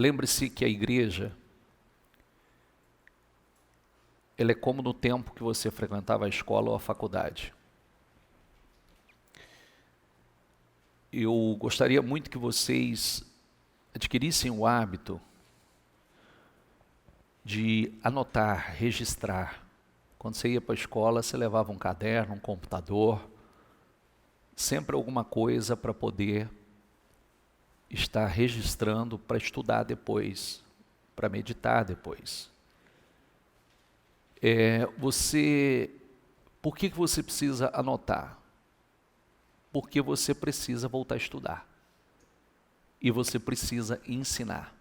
lembre-se que a igreja, ela é como no tempo que você frequentava a escola ou a faculdade. Eu gostaria muito que vocês adquirissem o hábito de anotar, registrar. Quando você ia para a escola, você levava um caderno, um computador, sempre alguma coisa para poder estar registrando, para estudar depois, para meditar depois. Por que você precisa anotar? Porque você precisa voltar a estudar. E você precisa ensinar.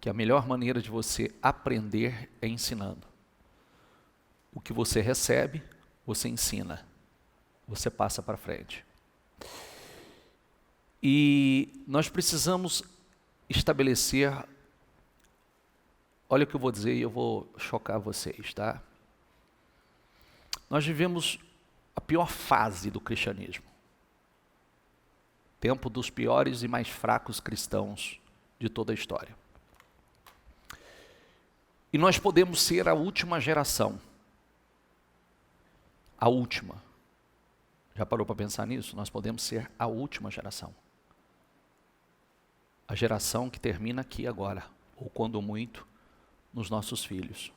Que a melhor maneira de você aprender é ensinando. O que você recebe, você ensina. Você passa para frente. E nós precisamos estabelecer, olha o que eu vou dizer e eu vou chocar vocês, tá? Nós vivemos a pior fase do cristianismo. Tempo dos piores e mais fracos cristãos de toda a história. E nós podemos ser a última geração. A última. Já parou para pensar nisso? Nós podemos ser a última geração. A geração que termina aqui agora, ou quando muito, nos nossos filhos.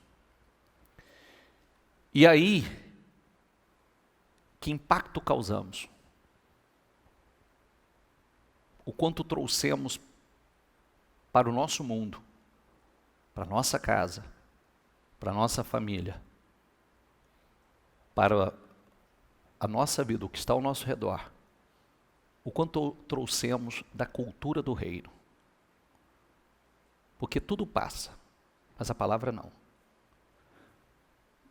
E aí, que impacto causamos? O quanto trouxemos para o nosso mundo, para a nossa casa, para a nossa família, para a nossa vida, o que está ao nosso redor, o quanto trouxemos da cultura do reino. Porque tudo passa, mas a palavra não.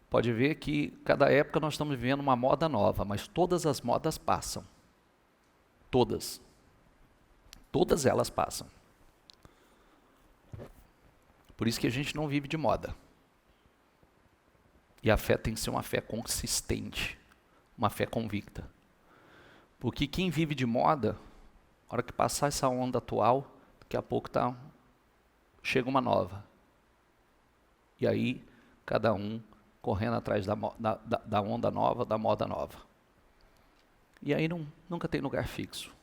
Pode ver que cada época nós estamos vivendo uma moda nova, mas todas as modas passam. Todas. Todas elas passam. Por isso que a gente não vive de moda. E a fé tem que ser uma fé consistente, uma fé convicta. Porque quem vive de moda, na hora que passar essa onda atual, daqui a pouco chega uma nova. E aí, cada um correndo atrás da onda nova, da moda nova. E aí nunca tem lugar fixo.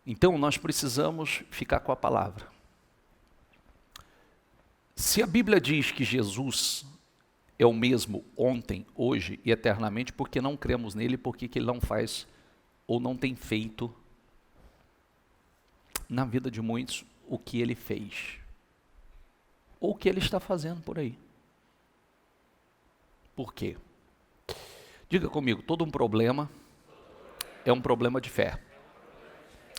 Então, nós precisamos ficar com a palavra. Se a Bíblia diz que Jesus é o mesmo ontem, hoje e eternamente, por que não cremos nele? Porque que ele não faz ou não tem feito na vida de muitos o que ele fez? Ou o que ele está fazendo por aí? Por quê? Diga comigo, todo um problema é um problema de fé.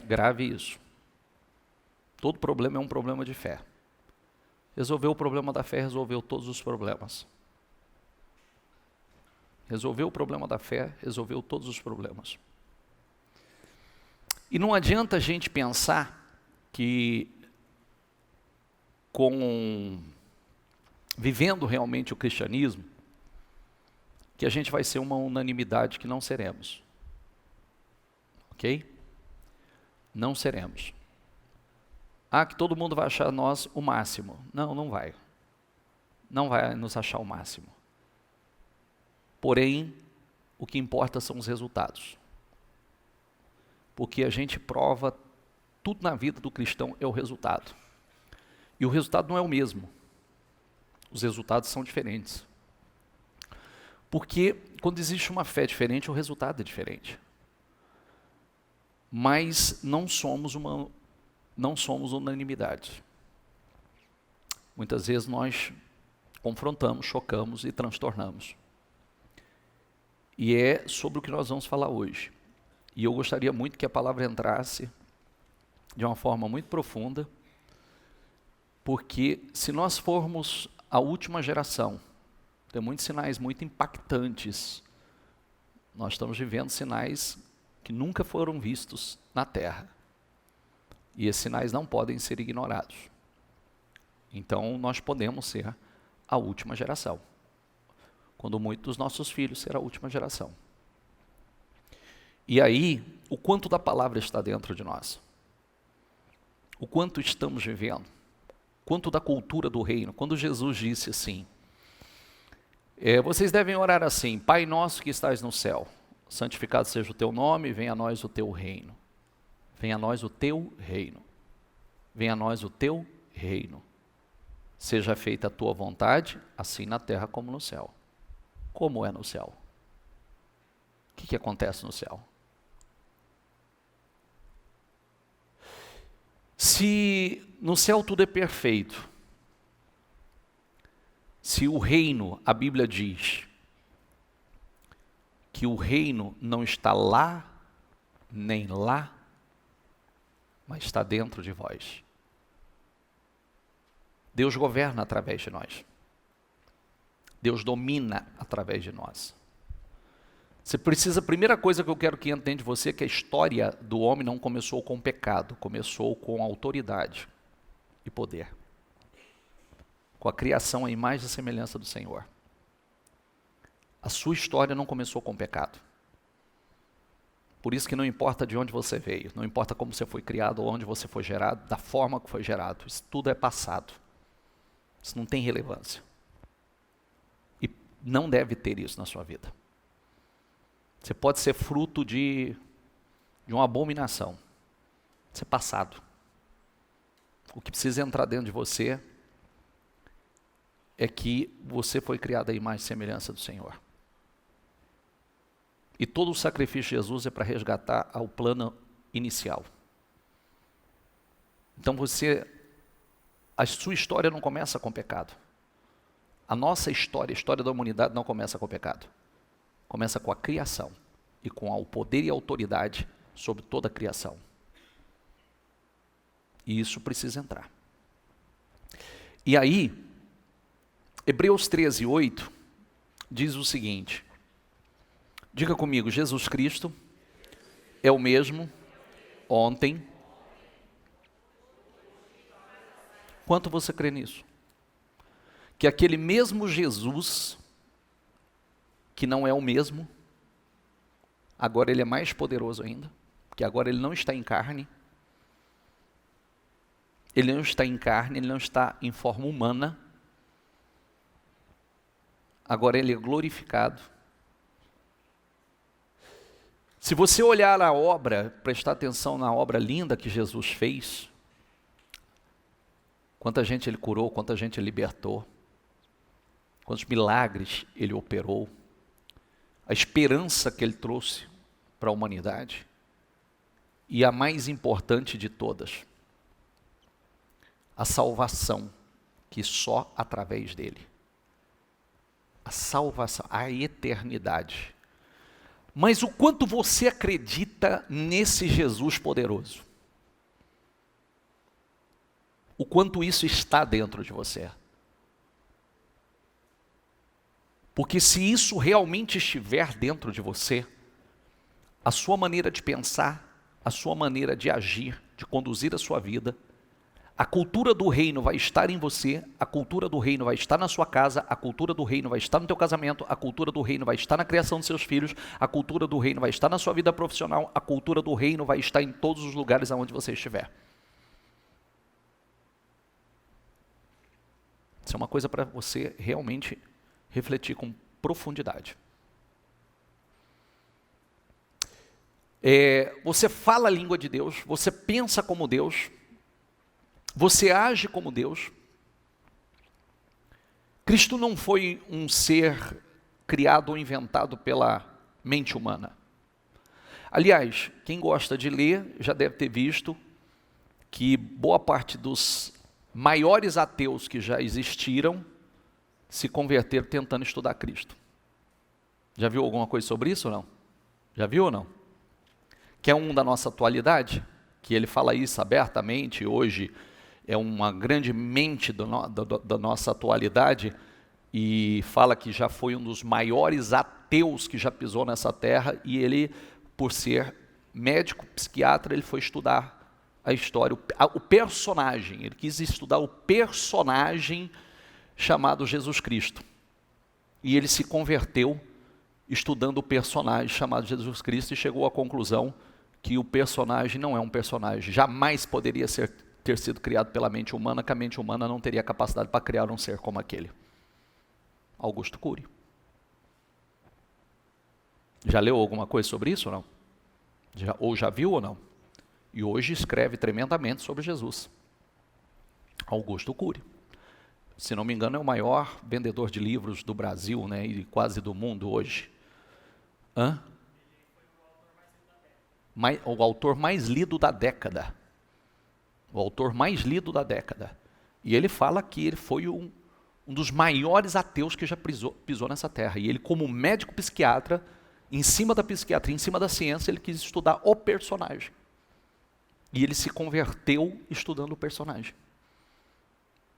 Grave isso. Todo problema é um problema de fé. Resolveu o problema da fé, resolveu todos os problemas. Resolveu o problema da fé, resolveu todos os problemas. E não adianta a gente pensar que vivendo realmente o cristianismo, que a gente vai ser uma unanimidade que não seremos. Ok? Não seremos. Que todo mundo vai achar nós o máximo. Não, não vai. Não vai nos achar o máximo. Porém, o que importa são os resultados. Porque a gente prova, tudo na vida do cristão é o resultado. E o resultado não é o mesmo. Os resultados são diferentes. Porque quando existe uma fé diferente, o resultado é diferente. Mas não somos unanimidade. Muitas vezes nós confrontamos, chocamos e transtornamos. E é sobre o que nós vamos falar hoje. E eu gostaria muito que a palavra entrasse de uma forma muito profunda, porque se nós formos a última geração, tem muitos sinais muito impactantes. Nós estamos vivendo sinais que nunca foram vistos na Terra. E esses sinais não podem ser ignorados. Então, nós podemos ser a última geração. Quando muitos dos nossos filhos serão a última geração. E aí, o quanto da palavra está dentro de nós? o quanto estamos vivendo, quanto da cultura do reino. Quando Jesus disse assim, vocês devem orar assim: Pai nosso que estás no céu, santificado seja o teu nome, venha a nós o teu reino. Venha a nós o teu reino. Venha a nós o teu reino. Seja feita a tua vontade, assim na terra como no céu. Como é no céu? O que acontece no céu? Se no céu tudo é perfeito, se o reino, a Bíblia diz que o reino não está lá, nem lá, mas está dentro de vós. Deus governa através de nós. Deus domina através de nós. Você precisa, a primeira coisa que eu quero que entenda de você é que a história do homem não começou com pecado, começou com autoridade e poder. Com a criação à imagem e semelhança do Senhor. A sua história não começou com pecado. Por isso que não importa de onde você veio, não importa como você foi criado, ou onde você foi gerado, da forma que foi gerado, isso tudo é passado. Isso não tem relevância. E não deve ter isso na sua vida. Você pode ser fruto de uma abominação. Isso é passado. O que precisa entrar dentro de você é que você foi criado à imagem e semelhança do Senhor. E todo o sacrifício de Jesus é para resgatar ao plano inicial. Então a sua história não começa com pecado. A nossa história, a história da humanidade não começa com pecado. Começa com a criação e com o poder e a autoridade sobre toda a criação. E isso precisa entrar. E aí, Hebreus 13:8 diz o seguinte, diga comigo: Jesus Cristo é o mesmo ontem. Quanto você crê nisso? Que aquele mesmo Jesus, que não é o mesmo, agora ele é mais poderoso ainda, porque agora ele não está em carne, ele não está em forma humana, agora ele é glorificado. Se você olhar a obra, prestar atenção na obra linda que Jesus fez, quanta gente ele curou, quanta gente ele libertou, quantos milagres ele operou, a esperança que ele trouxe para a humanidade, e a mais importante de todas, a salvação, que só através dele. A salvação, a eternidade. Mas o quanto você acredita nesse Jesus poderoso? O quanto isso está dentro de você? Porque se isso realmente estiver dentro de você, a sua maneira de pensar, a sua maneira de agir, de conduzir a sua vida, a cultura do reino vai estar em você, a cultura do reino vai estar na sua casa, a cultura do reino vai estar no teu casamento, a cultura do reino vai estar na criação dos seus filhos, a cultura do reino vai estar na sua vida profissional, a cultura do reino vai estar em todos os lugares onde você estiver. Isso é uma coisa para você realmente refletir com profundidade. Você fala a língua de Deus, você pensa como Deus, você age como Deus. Cristo não foi um ser criado ou inventado pela mente humana. Aliás, quem gosta de ler já deve ter visto que boa parte dos maiores ateus que já existiram se converteram tentando estudar Cristo. Já viu alguma coisa sobre isso ou não? Já viu ou não? Que é um da nossa atualidade, que ele fala isso abertamente, hoje é uma grande mente da nossa atualidade, e fala que já foi um dos maiores ateus que já pisou nessa terra, e ele, por ser médico, psiquiatra, ele foi estudar a história, o personagem, ele quis estudar o personagem chamado Jesus Cristo. E ele se converteu estudando o personagem chamado Jesus Cristo e chegou à conclusão que o personagem não é um personagem, jamais poderia ser ter sido criado pela mente humana, que a mente humana não teria capacidade para criar um ser como aquele. Augusto Cury. Já leu alguma coisa sobre isso ou não? Ou já viu ou não? E hoje escreve tremendamente sobre Jesus. Augusto Cury. Se não me engano, é o maior vendedor de livros do Brasil, né, e quase do mundo hoje. O autor mais lido da década. O autor mais lido da década. E ele fala que ele foi um dos maiores ateus que já pisou nessa terra. E ele, como médico psiquiatra, em cima da psiquiatria, em cima da ciência, ele quis estudar o personagem. E ele se converteu estudando o personagem.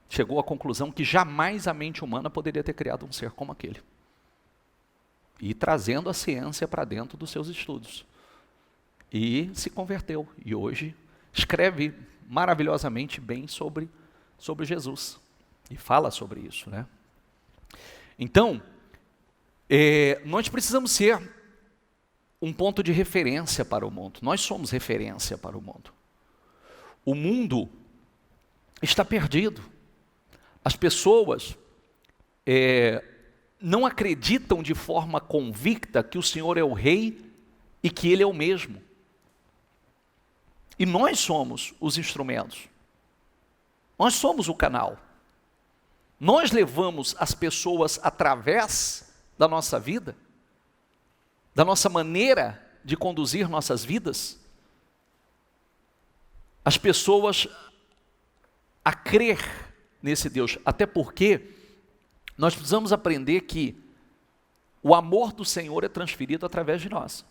Chegou à conclusão que jamais a mente humana poderia ter criado um ser como aquele. E trazendo a ciência para dentro dos seus estudos. E se converteu. E hoje escreve maravilhosamente bem sobre Jesus. E fala sobre isso, né? Então, nós precisamos ser um ponto de referência para o mundo. Nós somos referência para o mundo. O mundo está perdido. As pessoas não acreditam de forma convicta que o Senhor é o Rei e que Ele é o mesmo. E nós somos os instrumentos. Nós somos o canal. Nós levamos as pessoas através da nossa vida, da nossa maneira de conduzir nossas vidas, as pessoas a crer nesse Deus, até porque nós precisamos aprender que o amor do Senhor é transferido através de nós.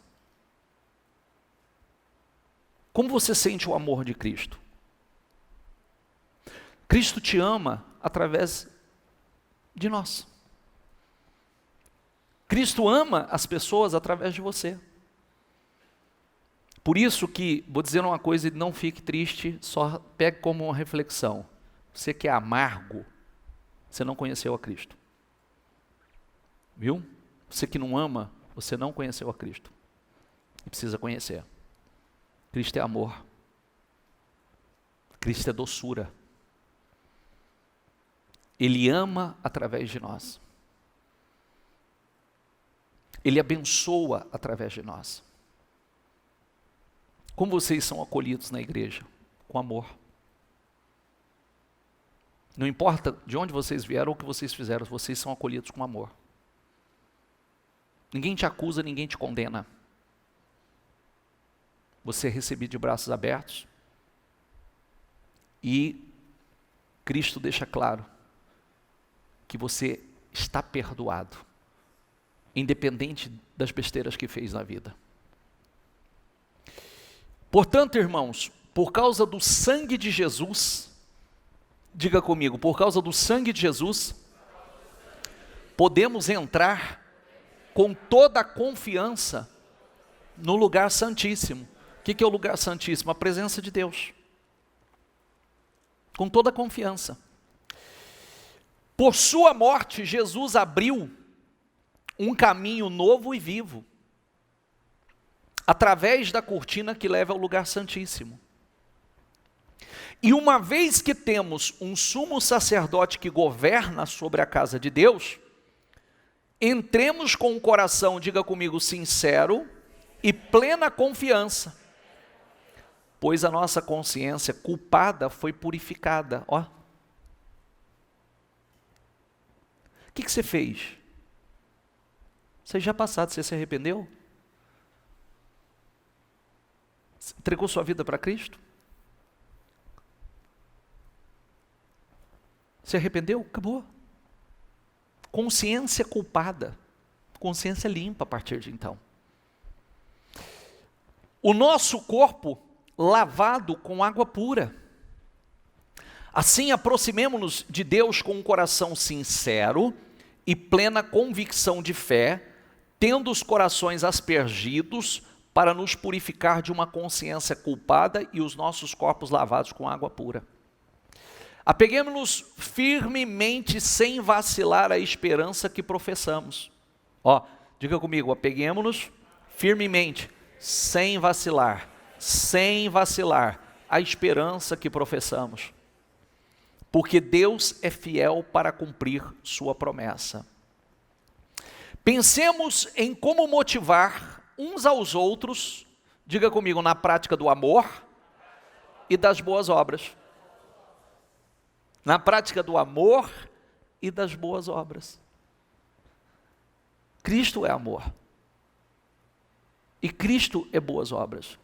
Como você sente o amor de Cristo? Cristo te ama através de nós. Cristo ama as pessoas através de você. Por isso que, vou dizer uma coisa e não fique triste, só pegue como uma reflexão. Você que é amargo, você não conheceu a Cristo. Viu? Você que não ama, você não conheceu a Cristo. E precisa conhecer. Cristo é amor. Cristo é doçura. Ele ama através de nós. Ele abençoa através de nós. Como vocês são acolhidos na igreja? Com amor. Não importa de onde vocês vieram ou o que vocês fizeram, vocês são acolhidos com amor. Ninguém te acusa, ninguém te condena. Você é recebido de braços abertos. E Cristo deixa claro que você está perdoado, independente das besteiras que fez na vida. Portanto, irmãos, por causa do sangue de Jesus, diga comigo, por causa do sangue de Jesus, podemos entrar com toda a confiança no lugar santíssimo. O que é o lugar santíssimo? A presença de Deus. Com toda a confiança. Por sua morte, Jesus abriu um caminho novo e vivo, através da cortina que leva ao lugar santíssimo. E uma vez que temos um sumo sacerdote que governa sobre a casa de Deus, entremos com um coração, diga comigo, sincero e plena confiança, pois a nossa consciência culpada foi purificada. Ó. O que você fez? Você já passado, você se arrependeu? Entregou sua vida para Cristo? Se arrependeu? Acabou. Consciência culpada. Consciência limpa a partir de então. O nosso corpo lavado com água pura. Assim, aproximemo-nos de Deus com um coração sincero e plena convicção de fé, tendo os corações aspergidos para nos purificar de uma consciência culpada e os nossos corpos lavados com água pura. Apeguemos-nos firmemente, sem vacilar, à esperança que professamos. Ó, diga comigo, apeguemos-nos firmemente, sem vacilar, a esperança que professamos, porque Deus é fiel para cumprir sua promessa. Pensemos em como motivar uns aos outros, diga comigo, na prática do amor e das boas obras. Na prática do amor e das boas obras. Cristo é amor. E Cristo é boas obras.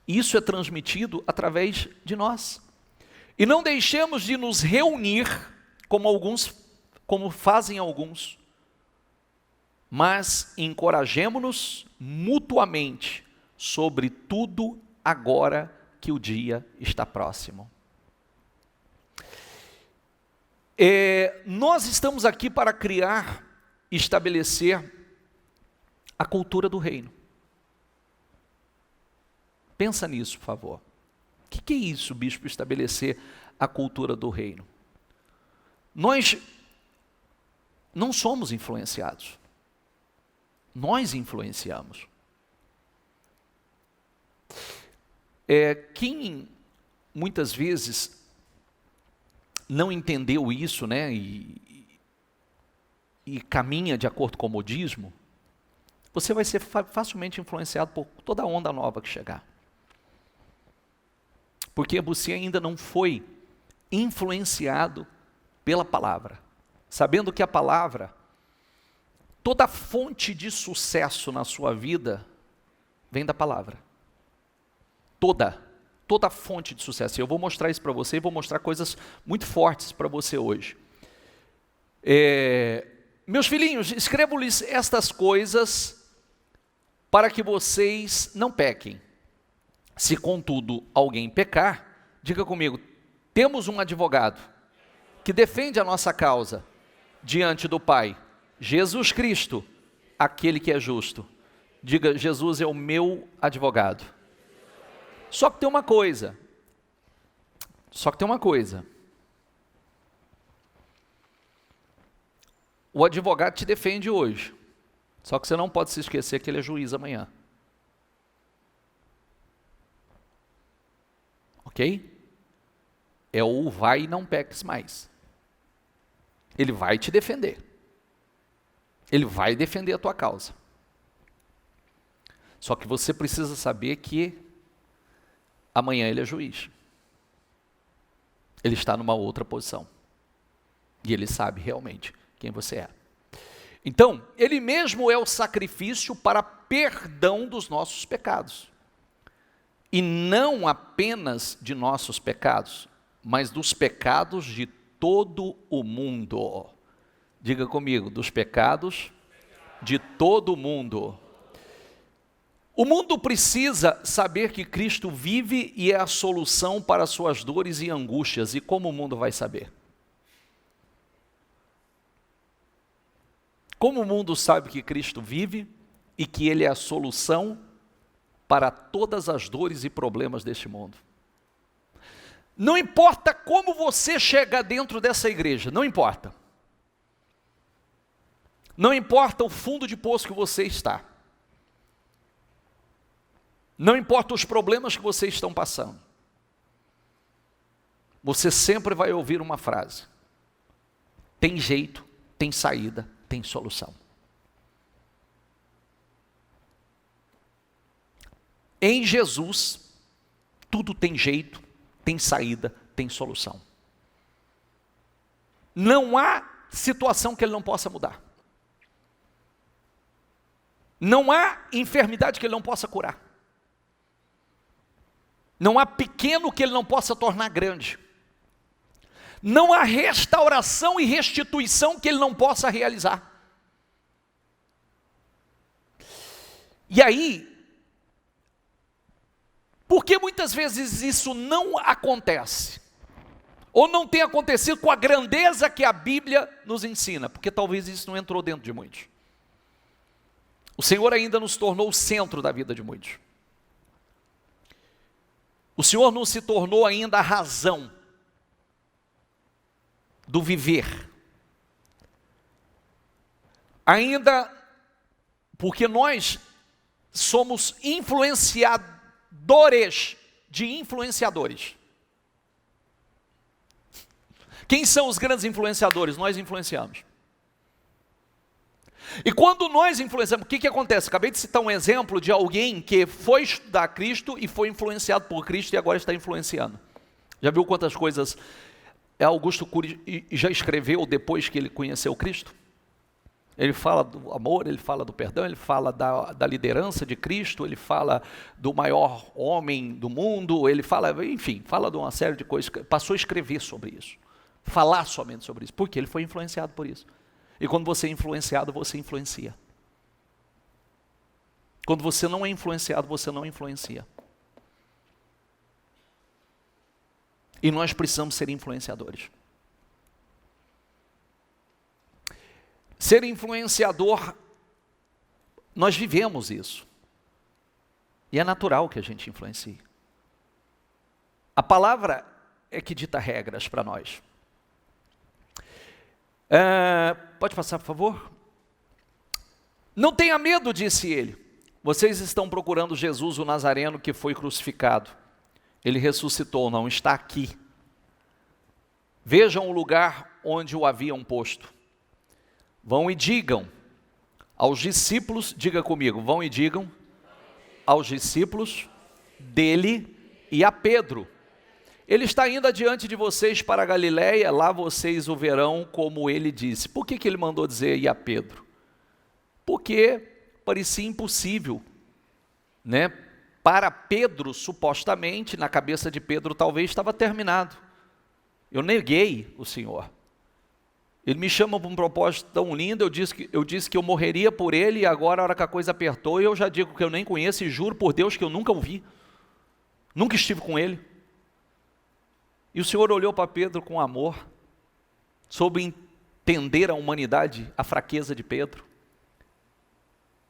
Isso é transmitido através de nós. E não deixemos de nos reunir como fazem alguns, mas encorajemo-nos mutuamente, sobretudo agora que o dia está próximo. Nós estamos aqui para criar e estabelecer a cultura do reino. Pensa nisso, por favor. O que é isso, bispo, estabelecer a cultura do reino? Nós não somos influenciados. Nós influenciamos. Quem muitas vezes não entendeu isso, né, e caminha de acordo com o modismo, você vai ser facilmente influenciado por toda a onda nova que chegar. Porque você ainda não foi influenciado pela palavra, sabendo que a palavra, toda fonte de sucesso na sua vida vem da palavra. Toda fonte de sucesso. Eu vou mostrar isso para você e vou mostrar coisas muito fortes para você hoje. Meus filhinhos, escrevo-lhes estas coisas para que vocês não pequem. Se contudo alguém pecar, diga comigo, temos um advogado que defende a nossa causa diante do Pai, Jesus Cristo, aquele que é justo. Diga, Jesus é o meu advogado. Só que tem uma coisa. O advogado te defende hoje. Só que você não pode se esquecer que ele é juiz amanhã. Ok? É o vai e não peques mais. Ele vai te defender. Ele vai defender a tua causa. Só que você precisa saber que amanhã ele é juiz. Ele está numa outra posição. E ele sabe realmente quem você é. Então, ele mesmo é o sacrifício para perdão dos nossos pecados. E não apenas de nossos pecados, mas dos pecados de todo o mundo. Diga comigo, dos pecados de todo o mundo. O mundo precisa saber que Cristo vive e é a solução para suas dores e angústias. E como o mundo vai saber? Como o mundo sabe que Cristo vive e que Ele é a solução para todas as dores e problemas deste mundo? Não importa como você chega dentro dessa igreja, não importa. Não importa o fundo de poço que você está. Não importa os problemas que vocês estão passando. Você sempre vai ouvir uma frase: tem jeito, tem saída, tem solução. Em Jesus, tudo tem jeito, tem saída, tem solução. Não há situação que Ele não possa mudar. Não há enfermidade que Ele não possa curar. Não há pequeno que Ele não possa tornar grande. Não há restauração e restituição que Ele não possa realizar. E aí, por que muitas vezes isso não acontece? Ou não tem acontecido com a grandeza que a Bíblia nos ensina? Porque talvez isso não entrou dentro de muitos. O Senhor ainda nos tornou o centro da vida de muitos. O Senhor não se tornou ainda a razão do viver. Ainda porque nós somos influenciadores de influenciadores. Quem são os grandes influenciadores? Nós influenciamos. E quando nós influenciamos, o que acontece? Acabei de citar um exemplo de alguém que foi estudar Cristo e foi influenciado por Cristo e agora está influenciando. Já viu quantas coisas Augusto Cury já escreveu depois que ele conheceu Cristo? Ele fala do amor, ele fala do perdão, ele fala da liderança de Cristo, ele fala do maior homem do mundo, ele fala, enfim, fala de uma série de coisas, passou a escrever sobre isso, falar somente sobre isso, porque ele foi influenciado por isso. E quando você é influenciado, você influencia. Quando você não é influenciado, você não influencia. E nós precisamos ser influenciadores. Ser influenciador, nós vivemos isso. E é natural que a gente influencie. A palavra é que dita regras para nós. Pode passar, por favor? Não tenha medo, disse ele. Vocês estão procurando Jesus, o Nazareno, que foi crucificado. Ele ressuscitou, não está aqui. Vejam o lugar onde o haviam posto. Vão e digam aos discípulos, diga comigo, vão e digam aos discípulos dele e a Pedro. Ele está indo adiante de vocês para a Galiléia, lá vocês o verão como ele disse. Por que ele mandou dizer e a Pedro? Porque parecia impossível, né? Para Pedro, supostamente, na cabeça de Pedro talvez estava terminado. Eu neguei o Senhor. Ele me chama para um propósito tão lindo, eu disse que eu morreria por ele, e agora a hora que a coisa apertou, eu já digo que eu nem conheço e juro por Deus que eu nunca o vi. Nunca estive com ele. E o Senhor olhou para Pedro com amor, soube entender a humanidade, a fraqueza de Pedro.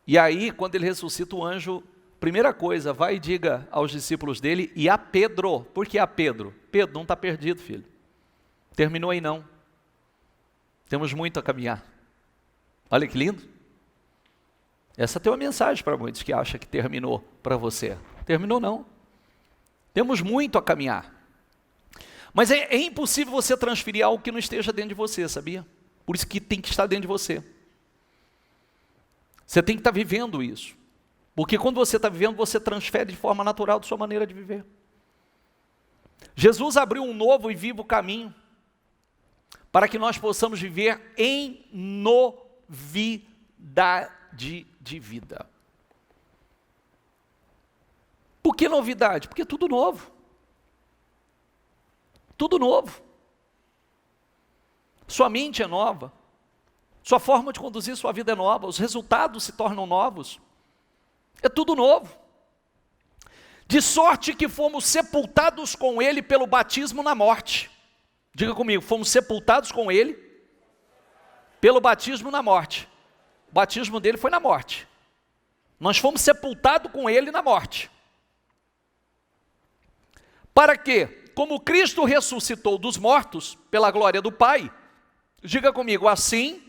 E aí, quando ele ressuscita, o anjo, primeira coisa, vai e diga aos discípulos dele e a Pedro. Por que a Pedro? Pedro, não está perdido, filho. Terminou aí não. Temos muito a caminhar. Olha que lindo. Essa tem uma mensagem para muitos que acham que terminou para você. Terminou não. Temos muito a caminhar. Mas é impossível você transferir algo que não esteja dentro de você, sabia? Por isso que tem que estar dentro de você. Você tem que estar vivendo isso. Porque quando você está vivendo, você transfere de forma natural da sua maneira de viver. Jesus abriu um novo e vivo caminho para que nós possamos viver em novidade de vida. Por que novidade? Porque é tudo novo. Tudo novo. Sua mente é nova. Sua forma de conduzir sua vida é nova. Os resultados se tornam novos. É tudo novo. De sorte que fomos sepultados com ele pelo batismo na morte. Diga comigo, fomos sepultados com ele pelo batismo na morte. O batismo dele foi na morte. Nós fomos sepultados com ele na morte. Para quê? Como Cristo ressuscitou dos mortos pela glória do Pai, diga comigo, assim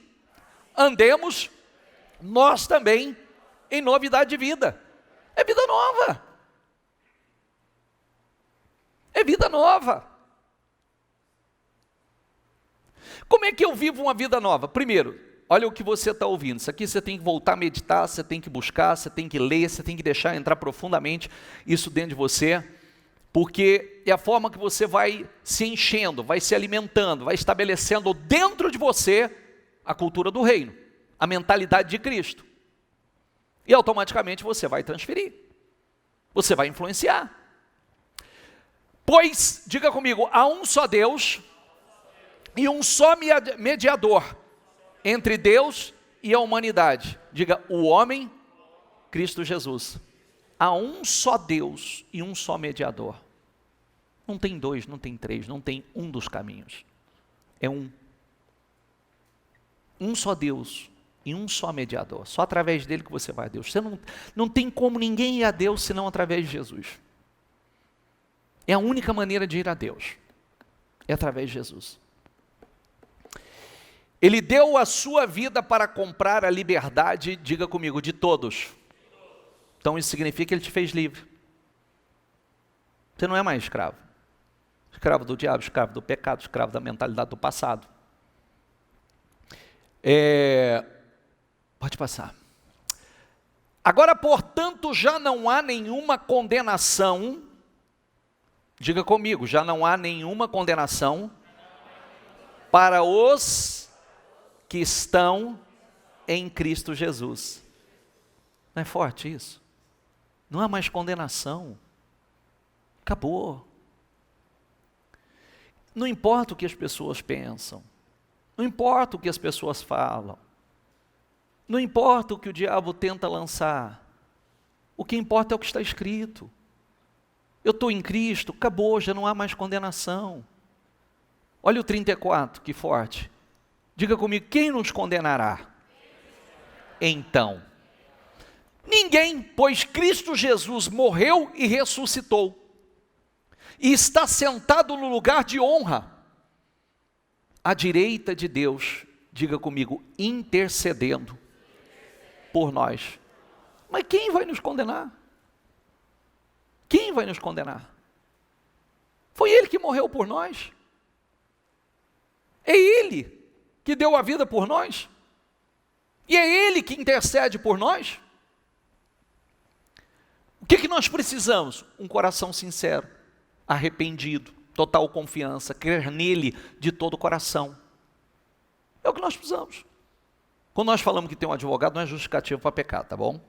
andemos nós também em novidade de vida. É vida nova. É vida nova. Como é que eu vivo uma vida nova? Primeiro, olha o que você está ouvindo. Isso aqui você tem que voltar a meditar, você tem que buscar, você tem que ler, você tem que deixar entrar profundamente isso dentro de você. Porque é a forma que você vai se enchendo, vai se alimentando, vai estabelecendo dentro de você a cultura do reino, a mentalidade de Cristo. E automaticamente você vai transferir, você vai influenciar. Pois, diga comigo, há um só Deus e um só mediador entre Deus e a humanidade. Diga, o homem, Cristo Jesus. Há um só Deus e um só mediador. Não tem dois, não tem três, não tem um dos caminhos. É um. Um só Deus e um só mediador. Só através dele que você vai a Deus. Você não tem como ninguém ir a Deus senão através de Jesus. É a única maneira de ir a Deus. É através de Jesus. Ele deu a sua vida para comprar a liberdade, diga comigo, de todos. Então isso significa que ele te fez livre. Você não é mais escravo. Escravo do diabo, escravo do pecado, escravo da mentalidade do passado. Pode passar. Agora, portanto, já não há nenhuma condenação. Diga comigo, já não há nenhuma condenação para os que estão em Cristo Jesus. Não é forte isso? Não há mais condenação. Acabou. Não importa o que as pessoas pensam. Não importa o que as pessoas falam. Não importa o que o diabo tenta lançar. O que importa é o que está escrito. Eu estou em Cristo, acabou, já não há mais condenação. Olha o 34, que forte. Diga comigo, quem nos condenará? Então, ninguém, pois Cristo Jesus morreu e ressuscitou. E está sentado no lugar de honra, à direita de Deus, diga comigo, intercedendo por nós. Mas quem vai nos condenar? Quem vai nos condenar? Foi Ele que morreu por nós. É Ele que deu a vida por nós. E é Ele que intercede por nós. O que nós precisamos? Um coração sincero, arrependido, total confiança, crer nele de todo o coração. É o que nós precisamos. Quando nós falamos que tem um advogado, não é justificativo para pecar, tá bom?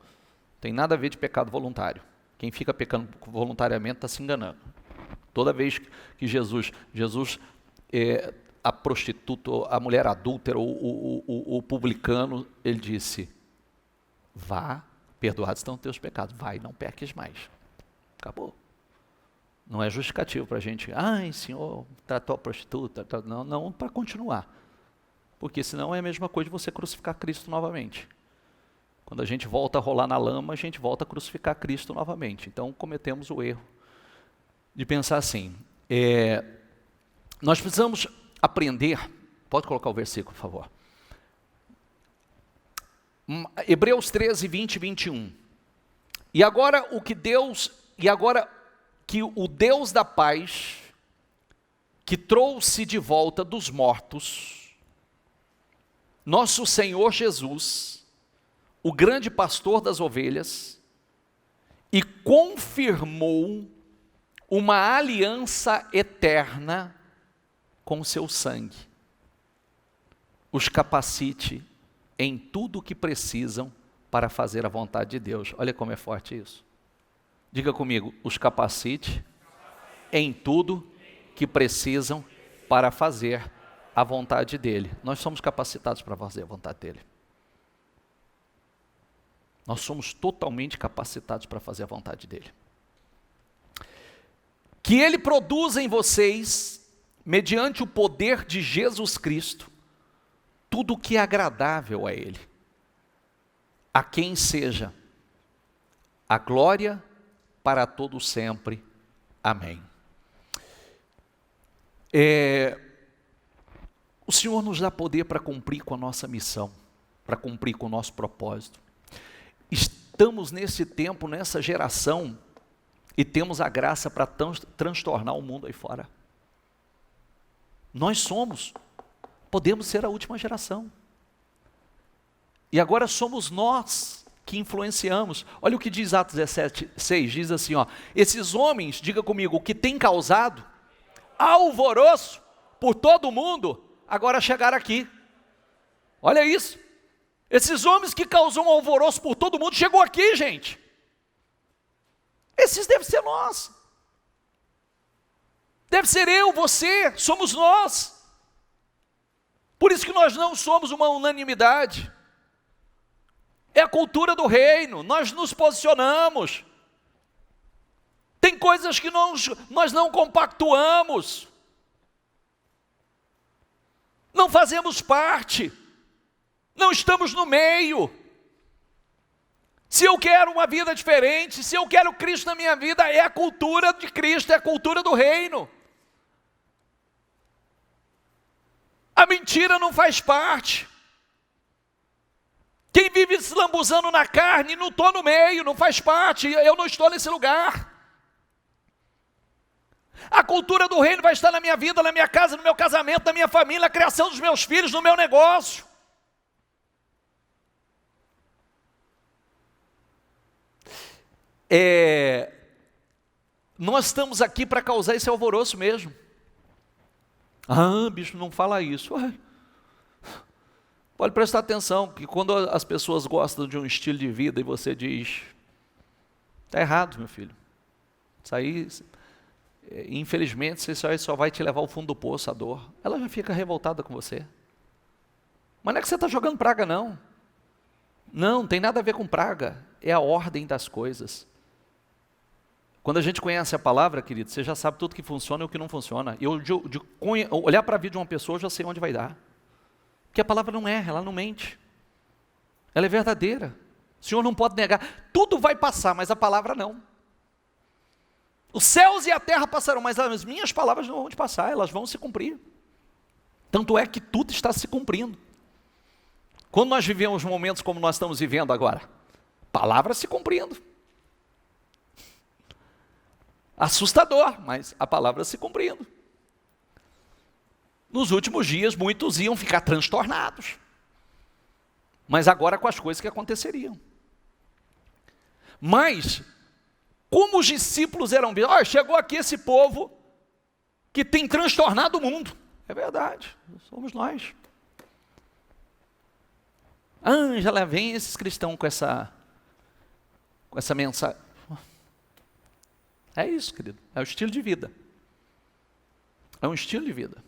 Tem nada a ver de pecado voluntário. Quem fica pecando voluntariamente está se enganando. Toda vez que Jesus, a prostituta, a mulher adúltera, o publicano, ele disse, vá, perdoados estão os teus pecados, vai, não peques mais. Acabou. Não é justificativo para a gente, ai Senhor, tratou a prostituta, não para continuar. Porque senão é a mesma coisa de você crucificar Cristo novamente. Quando a gente volta a rolar na lama, a gente volta a crucificar Cristo novamente. Então cometemos o erro de pensar assim, nós precisamos aprender, pode colocar o versículo, por favor. Hebreus 13, 20 e 21. E agora que o Deus da paz, que trouxe de volta dos mortos, nosso Senhor Jesus, o grande pastor das ovelhas, e confirmou uma aliança eterna com o seu sangue, os capacite em tudo o que precisam para fazer a vontade de Deus. Olha como é forte isso. Diga comigo, os capacite em tudo que precisam para fazer a vontade dele. Nós somos capacitados para fazer a vontade dele. Nós somos totalmente capacitados para fazer a vontade dele. Que ele produza em vocês, mediante o poder de Jesus Cristo, tudo o que é agradável a ele, a quem seja a glória para todo sempre. Amém. O Senhor nos dá poder para cumprir com a nossa missão, para cumprir com o nosso propósito. Estamos nesse tempo, nessa geração, e temos a graça para transtornar o mundo aí fora. Nós podemos ser a última geração. E agora somos nós que influenciamos. Olha o que diz Atos 17, 6, diz assim, esses homens, diga comigo, que têm causado alvoroço por todo o mundo, agora chegaram aqui. Olha isso. Esses homens que causam alvoroço por todo mundo, chegou aqui, gente. Esses devem ser nós. Deve ser eu, você, somos nós. Por isso que nós não somos uma unanimidade. É a cultura do reino, nós nos posicionamos. Tem coisas que nós não compactuamos. Não fazemos parte. Não estamos no meio. Se eu quero uma vida diferente, se eu quero Cristo na minha vida, é a cultura de Cristo, é a cultura do reino. A mentira não faz parte. Quem vive se lambuzando na carne, não estou no meio, não faz parte, eu não estou nesse lugar. A cultura do reino vai estar na minha vida, na minha casa, no meu casamento, na minha família, na criação dos meus filhos, no meu negócio. Nós estamos aqui para causar esse alvoroço mesmo. Ah, bicho, não fala isso. Ué. Pode prestar atenção, que quando as pessoas gostam de um estilo de vida e você diz, está errado, meu filho. Isso aí, infelizmente, isso aí só vai te levar ao fundo do poço, a dor. Ela já fica revoltada com você. Mas não é que você está jogando praga, não. Não tem nada a ver com praga. É a ordem das coisas. Quando a gente conhece a palavra, querido, você já sabe tudo que funciona e o que não funciona. Eu, de olhar para a vida de uma pessoa, eu já sei onde vai dar. Porque a palavra não erra, ela não mente. Ela é verdadeira. O Senhor não pode negar. Tudo vai passar, mas a palavra não. Os céus e a terra passarão, mas as minhas palavras não vão te passar, elas vão se cumprir. Tanto é que tudo está se cumprindo. Quando nós vivemos momentos como nós estamos vivendo agora, palavra se cumprindo. Assustador, mas a palavra se cumprindo. Nos últimos dias, muitos iam ficar transtornados. Mas agora com as coisas que aconteceriam. Mas, como os discípulos eram... Olha, chegou aqui esse povo que tem transtornado o mundo. É verdade, somos nós. Ângela, vem esses cristãos com essa mensagem. É isso, querido, é o estilo de vida. É um estilo de vida.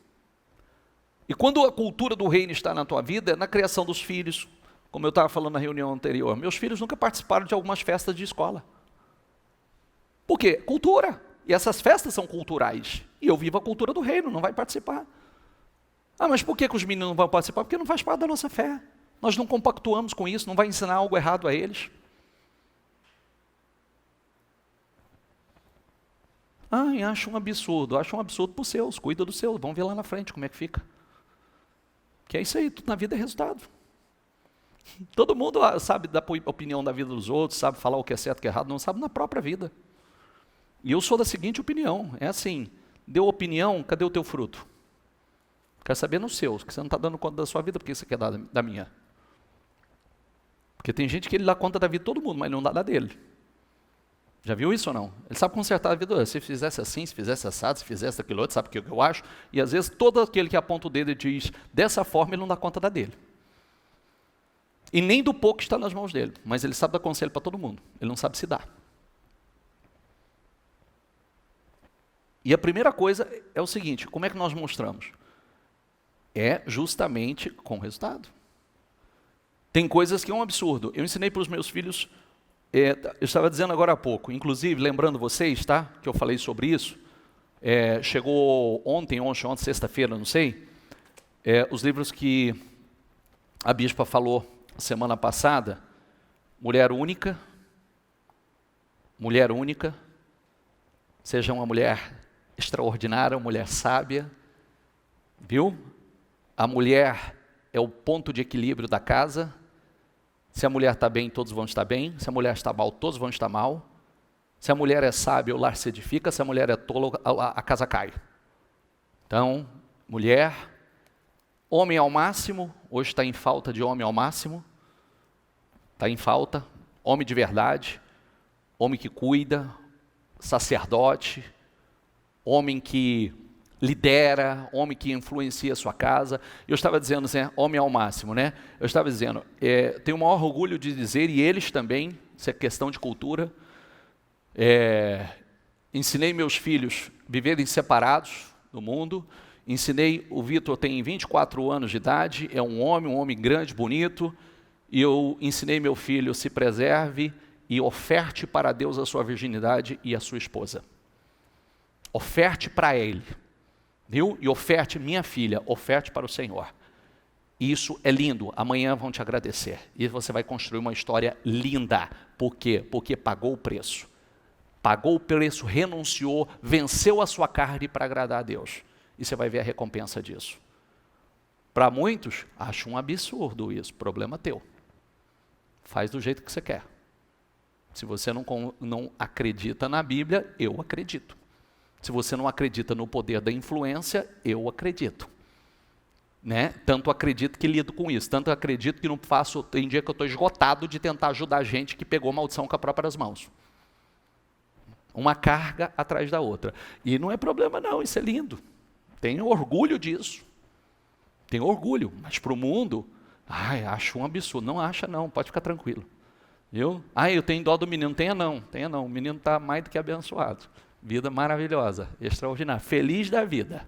E quando a cultura do reino está na tua vida, é na criação dos filhos, como eu estava falando na reunião anterior. Meus filhos nunca participaram de algumas festas de escola. Por quê? Cultura. E essas festas são culturais. E eu vivo a cultura do reino, não vai participar. Ah, mas por que os meninos não vão participar? Porque não faz parte da nossa fé. Nós não compactuamos com isso, não vai ensinar algo errado a eles. Acho um absurdo para os seus, cuida dos seus, vamos ver lá na frente como é que fica. Que é isso aí, tudo na vida é resultado. Todo mundo sabe da opinião da vida dos outros, sabe falar o que é certo e o que é errado, não sabe na própria vida. E eu sou da seguinte opinião, é assim, deu opinião, cadê o teu fruto? Quero saber nos seus, que você não está dando conta da sua vida, porque você quer dar da minha. Porque tem gente que ele dá conta da vida de todo mundo, mas não dá da dele. Já viu isso ou não? Ele sabe consertar a vida. Se fizesse assim, se fizesse assado, se fizesse aquilo outro, sabe o que eu acho? E às vezes todo aquele que aponta o dedo e diz, dessa forma ele não dá conta da dele. E nem do pouco está nas mãos dele, mas ele sabe dar conselho para todo mundo. Ele não sabe se dar. E a primeira coisa é o seguinte, como é que nós mostramos? É justamente com resultado. Tem coisas que é um absurdo. Eu ensinei para os meus filhos... eu estava dizendo agora há pouco, inclusive, lembrando vocês, tá? Que eu falei sobre isso. Chegou ontem, sexta-feira, não sei. Os livros que a bispa falou semana passada. Mulher única. Seja uma mulher extraordinária, uma mulher sábia. Viu? A mulher é o ponto de equilíbrio da casa. Se a mulher está bem, todos vão estar bem. Se a mulher está mal, todos vão estar mal. Se a mulher é sábia, o lar se edifica. Se a mulher é tola, a casa cai. Então, mulher, homem ao máximo. Hoje está em falta de homem ao máximo. Está em falta. Homem de verdade. Homem que cuida. Sacerdote. Homem que lidera, homem que influencia a sua casa. Eu estava dizendo assim, homem ao máximo, né? Eu estava dizendo, tenho o maior orgulho de dizer, e eles também, isso é questão de cultura, ensinei meus filhos a viverem separados do mundo, ensinei, o Vitor tem 24 anos de idade, é um homem grande, bonito, e eu ensinei meu filho, se preserve e oferte para Deus a sua virginidade e a sua esposa. Oferte para ele. Viu? E oferte, minha filha, oferte para o Senhor. Isso é lindo, amanhã vão te agradecer. E você vai construir uma história linda. Por quê? Porque pagou o preço. Pagou o preço, renunciou, venceu a sua carne para agradar a Deus. E você vai ver a recompensa disso. Para muitos, acho um absurdo isso, problema teu. Faz do jeito que você quer. Se você não acredita na Bíblia, eu acredito. Se você não acredita no poder da influência, eu acredito. Né? Tanto acredito que lido com isso, tanto acredito que não faço, tem dia que eu estou esgotado de tentar ajudar gente que pegou maldição com as próprias mãos. Uma carga atrás da outra. E não é problema não, isso é lindo. Tenho orgulho disso. Tenho orgulho, mas para o mundo, acho um absurdo. Não acha não, pode ficar tranquilo. Viu? Eu tenho dó do menino. Tenha não. O menino está mais do que abençoado. Vida maravilhosa, extraordinária. Feliz da vida.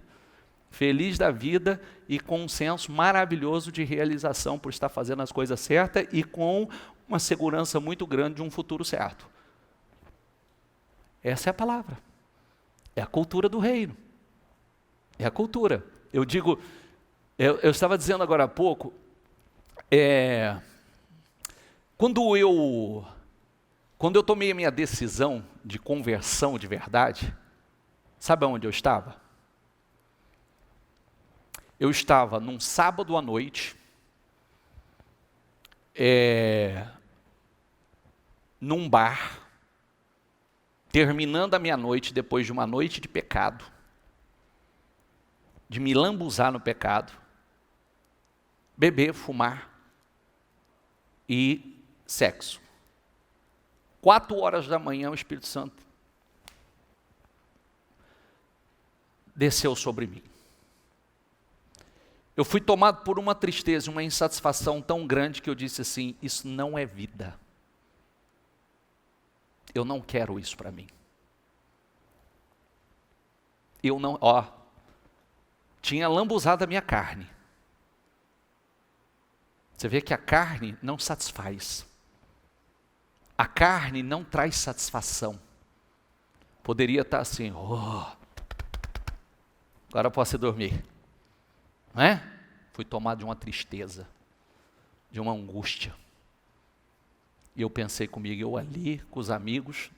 Feliz da vida e com um senso maravilhoso de realização por estar fazendo as coisas certas e com uma segurança muito grande de um futuro certo. Essa é a palavra. É a cultura do reino. É a cultura. Eu digo, eu estava dizendo agora há pouco, quando eu tomei a minha decisão de conversão de verdade, sabe onde eu estava? Eu estava num sábado à noite, num bar, terminando a minha noite, depois de uma noite de pecado, de me lambuzar no pecado, beber, fumar e sexo. 4 da manhã o Espírito Santo desceu sobre mim. Eu fui tomado por uma tristeza, uma insatisfação tão grande que eu disse assim, isso não é vida. Eu não quero isso para mim. Eu não, tinha lambuzado a minha carne. Você vê que a carne não satisfaz. A carne não traz satisfação. Poderia estar assim, agora posso dormir. Não é? Fui tomado de uma tristeza, de uma angústia. E eu pensei comigo, eu ali com os amigos,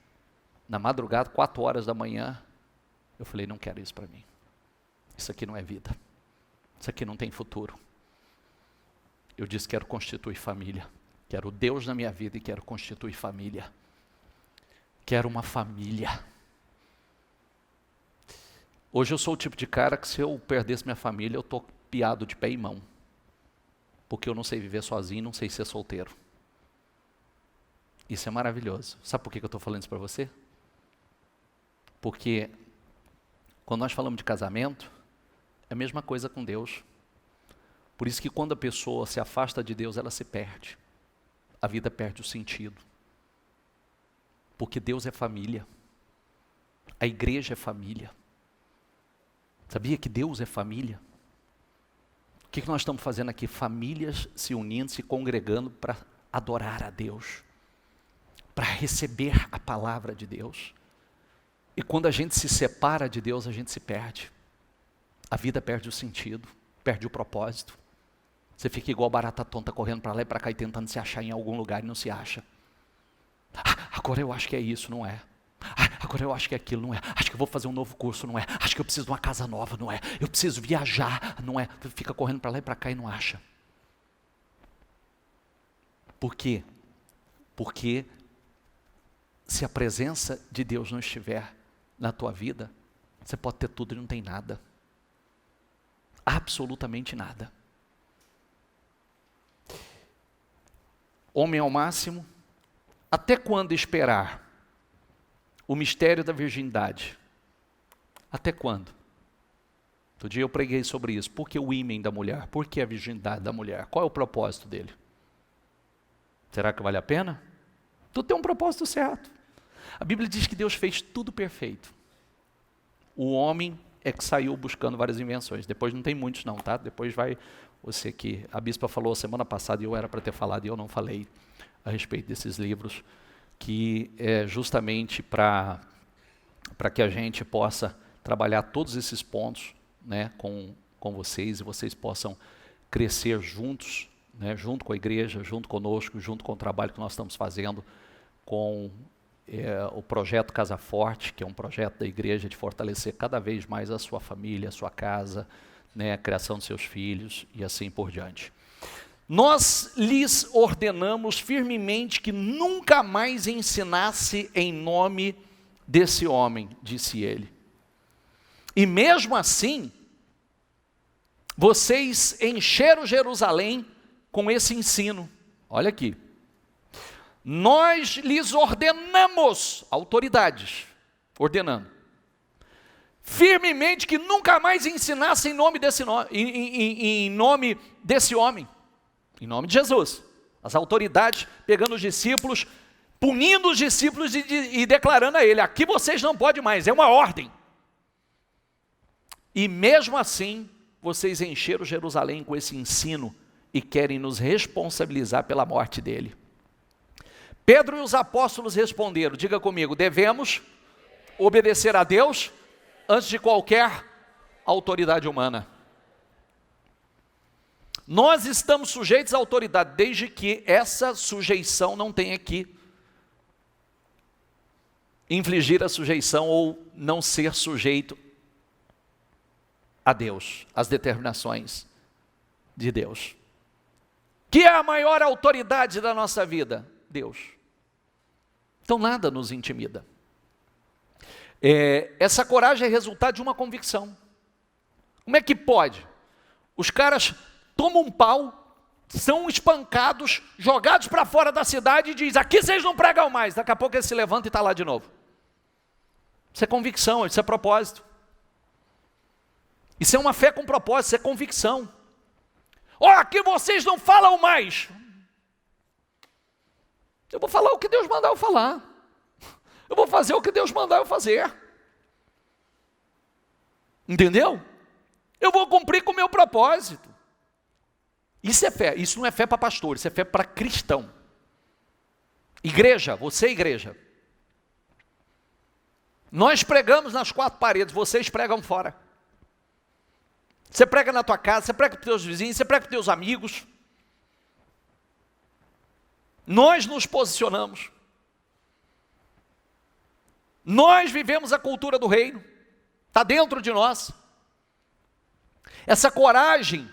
na madrugada, 4 da manhã, eu falei, não quero isso para mim. Isso aqui não é vida. Isso aqui não tem futuro. Eu disse, quero constituir família. Quero Deus na minha vida e quero constituir família. Quero uma família. Hoje eu sou o tipo de cara que se eu perdesse minha família, eu estou piado de pé e mão. Porque eu não sei viver sozinho, não sei ser solteiro. Isso é maravilhoso. Sabe por que eu estou falando isso para você? Porque quando nós falamos de casamento, é a mesma coisa com Deus. Por isso que quando a pessoa se afasta de Deus, ela se perde. A vida perde o sentido. Porque Deus é família. A igreja é família. Sabia que Deus é família? O que nós estamos fazendo aqui? Famílias se unindo, se congregando para adorar a Deus. Para receber a palavra de Deus. E quando a gente se separa de Deus, a gente se perde. A vida perde o sentido, perde o propósito. Você fica igual barata tonta, correndo para lá e para cá e tentando se achar em algum lugar e não se acha. Agora eu acho que é isso, não é? Agora eu acho que é aquilo, não é? Acho que eu vou fazer um novo curso, não é? Acho que eu preciso de uma casa nova, não é? Eu preciso viajar, não é? Fica correndo para lá e para cá e não acha. Por quê? Porque se a presença de Deus não estiver na tua vida, você pode ter tudo e não tem nada. Absolutamente nada. Homem ao máximo, até quando esperar o mistério da virgindade? Até quando? Outro dia eu preguei sobre isso. Por que o ímen da mulher? Por que a virgindade da mulher? Qual é o propósito dele? Será que vale a pena? Tudo tem um propósito certo. A Bíblia diz que Deus fez tudo perfeito. O homem é que saiu buscando várias invenções. Depois não tem muitos não, tá? Depois vai você que a bispa falou semana passada e eu era para ter falado e eu não falei a respeito desses livros, que é justamente para que a gente possa trabalhar todos esses pontos, né, com vocês e vocês possam crescer juntos, né, junto com a igreja, junto conosco, junto com o trabalho que nós estamos fazendo com o projeto Casa Forte, que é um projeto da igreja de fortalecer cada vez mais a sua família, a sua casa, né, a criação dos seus filhos e assim por diante. Nós lhes ordenamos firmemente que nunca mais ensinasse em nome desse homem, disse ele. E mesmo assim, vocês encheram Jerusalém com esse ensino. Olha aqui. Nós lhes ordenamos, autoridades, ordenando, firmemente que nunca mais ensinassem em nome desse homem, em nome de Jesus. As autoridades pegando os discípulos, punindo os discípulos e declarando a ele: aqui vocês não podem mais, é uma ordem. E mesmo assim, vocês encheram Jerusalém com esse ensino e querem nos responsabilizar pela morte dele. Pedro e os apóstolos responderam, diga comigo: devemos obedecer a Deus antes de qualquer autoridade humana. Nós estamos sujeitos à autoridade, desde que essa sujeição não tenha que infligir a sujeição ou não ser sujeito a Deus, às determinações de Deus. Que é a maior autoridade da nossa vida? Deus. Então nada nos intimida. Essa coragem é resultado de uma convicção. Como é que pode? Os caras tomam um pau, são espancados, jogados para fora da cidade e diz: aqui vocês não pregam mais. Daqui a pouco ele se levanta e está lá de novo. Isso é convicção, isso é propósito. Isso é uma fé com propósito, isso é convicção. Aqui vocês não falam mais. Eu vou falar o que Deus mandar eu falar. Eu vou fazer o que Deus mandar eu fazer. Entendeu? Eu vou cumprir com o meu propósito. Isso é fé. Isso não é fé para pastor, isso é fé para cristão. Igreja, você é igreja. Nós pregamos nas quatro paredes, vocês pregam fora. Você prega na tua casa, você prega para os teus vizinhos, você prega para os teus amigos. Nós nos posicionamos. Nós vivemos a cultura do reino. Está dentro de nós. Essa coragem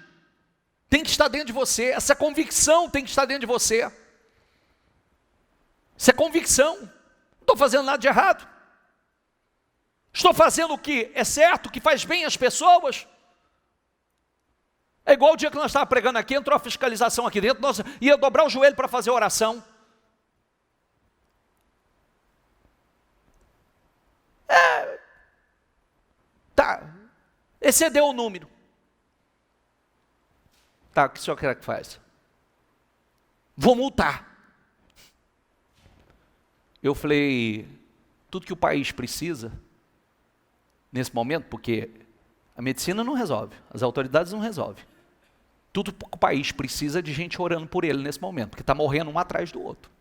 tem que estar dentro de você. Essa convicção tem que estar dentro de você. Isso é convicção. Não estou fazendo nada de errado. Estou fazendo o que é certo, que faz bem às pessoas. É igual o dia que nós estávamos pregando aqui, entrou a fiscalização aqui dentro, nós ia dobrar o joelho para fazer a oração. Tá, excedeu o número. Tá, o que o senhor quer que faz? Vou multar. Eu falei, tudo que o país precisa, nesse momento, porque a medicina não resolve, as autoridades não resolvem. Tudo que o país precisa de gente orando por ele nesse momento, porque está morrendo um atrás do outro.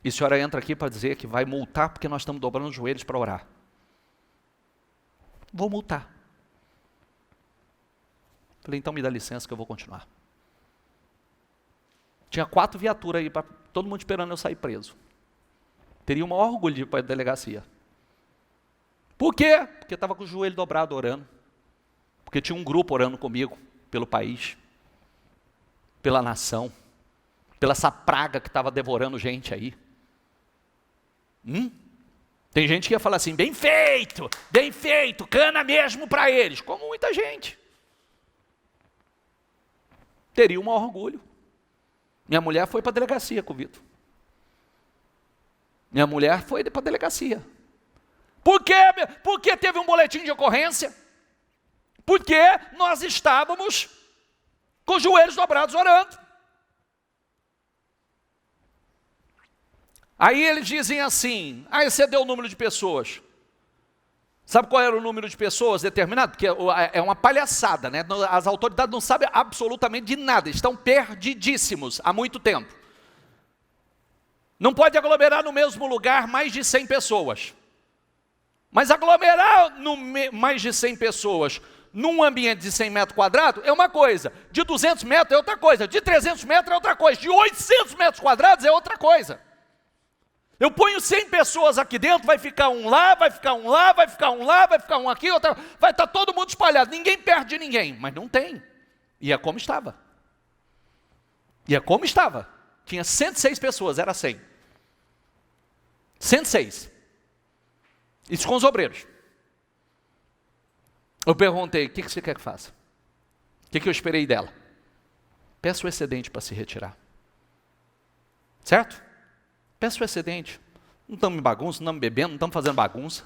E a senhora entra aqui para dizer que vai multar porque nós estamos dobrando os joelhos para orar. Vou multar. Falei, então me dá licença que eu vou continuar. Tinha 4 viaturas aí, todo mundo esperando eu sair preso. Teria o maior orgulho de ir para a delegacia. Por quê? Porque estava com o joelho dobrado orando. Porque tinha um grupo orando comigo, pelo país, pela nação, pela essa praga que estava devorando gente aí. Tem gente que ia falar assim, bem feito, cana mesmo para eles, como muita gente. Teria um maior orgulho. Minha mulher foi para a delegacia com o Vitor. Minha mulher foi para a delegacia. Por quê? Porque teve um boletim de ocorrência. Porque nós estávamos com os joelhos dobrados orando. Aí eles dizem assim, excedeu o número de pessoas. Sabe qual era o número de pessoas determinado? Porque é uma palhaçada, né? As autoridades não sabem absolutamente de nada, estão perdidíssimos há muito tempo. Não pode aglomerar no mesmo lugar mais de 100 pessoas. Mas aglomerar mais de 100 pessoas num ambiente de 100 metros quadrados é uma coisa, de 200 metros é outra coisa, de 300 metros é outra coisa, de 800 metros quadrados é outra coisa. Eu ponho 100 pessoas aqui dentro, vai ficar um lá, vai ficar um lá, vai ficar um lá, vai ficar um aqui, outra, vai estar todo mundo espalhado, ninguém perde ninguém, mas não tem. E é como estava. Tinha 106 pessoas, era 100. 106. Isso com os obreiros. Eu perguntei, o que você quer que faça? O que eu esperei dela? Peça o excedente para se retirar. Certo? Peça o excedente. Não estamos em bagunça, não estamos bebendo, não estamos fazendo bagunça.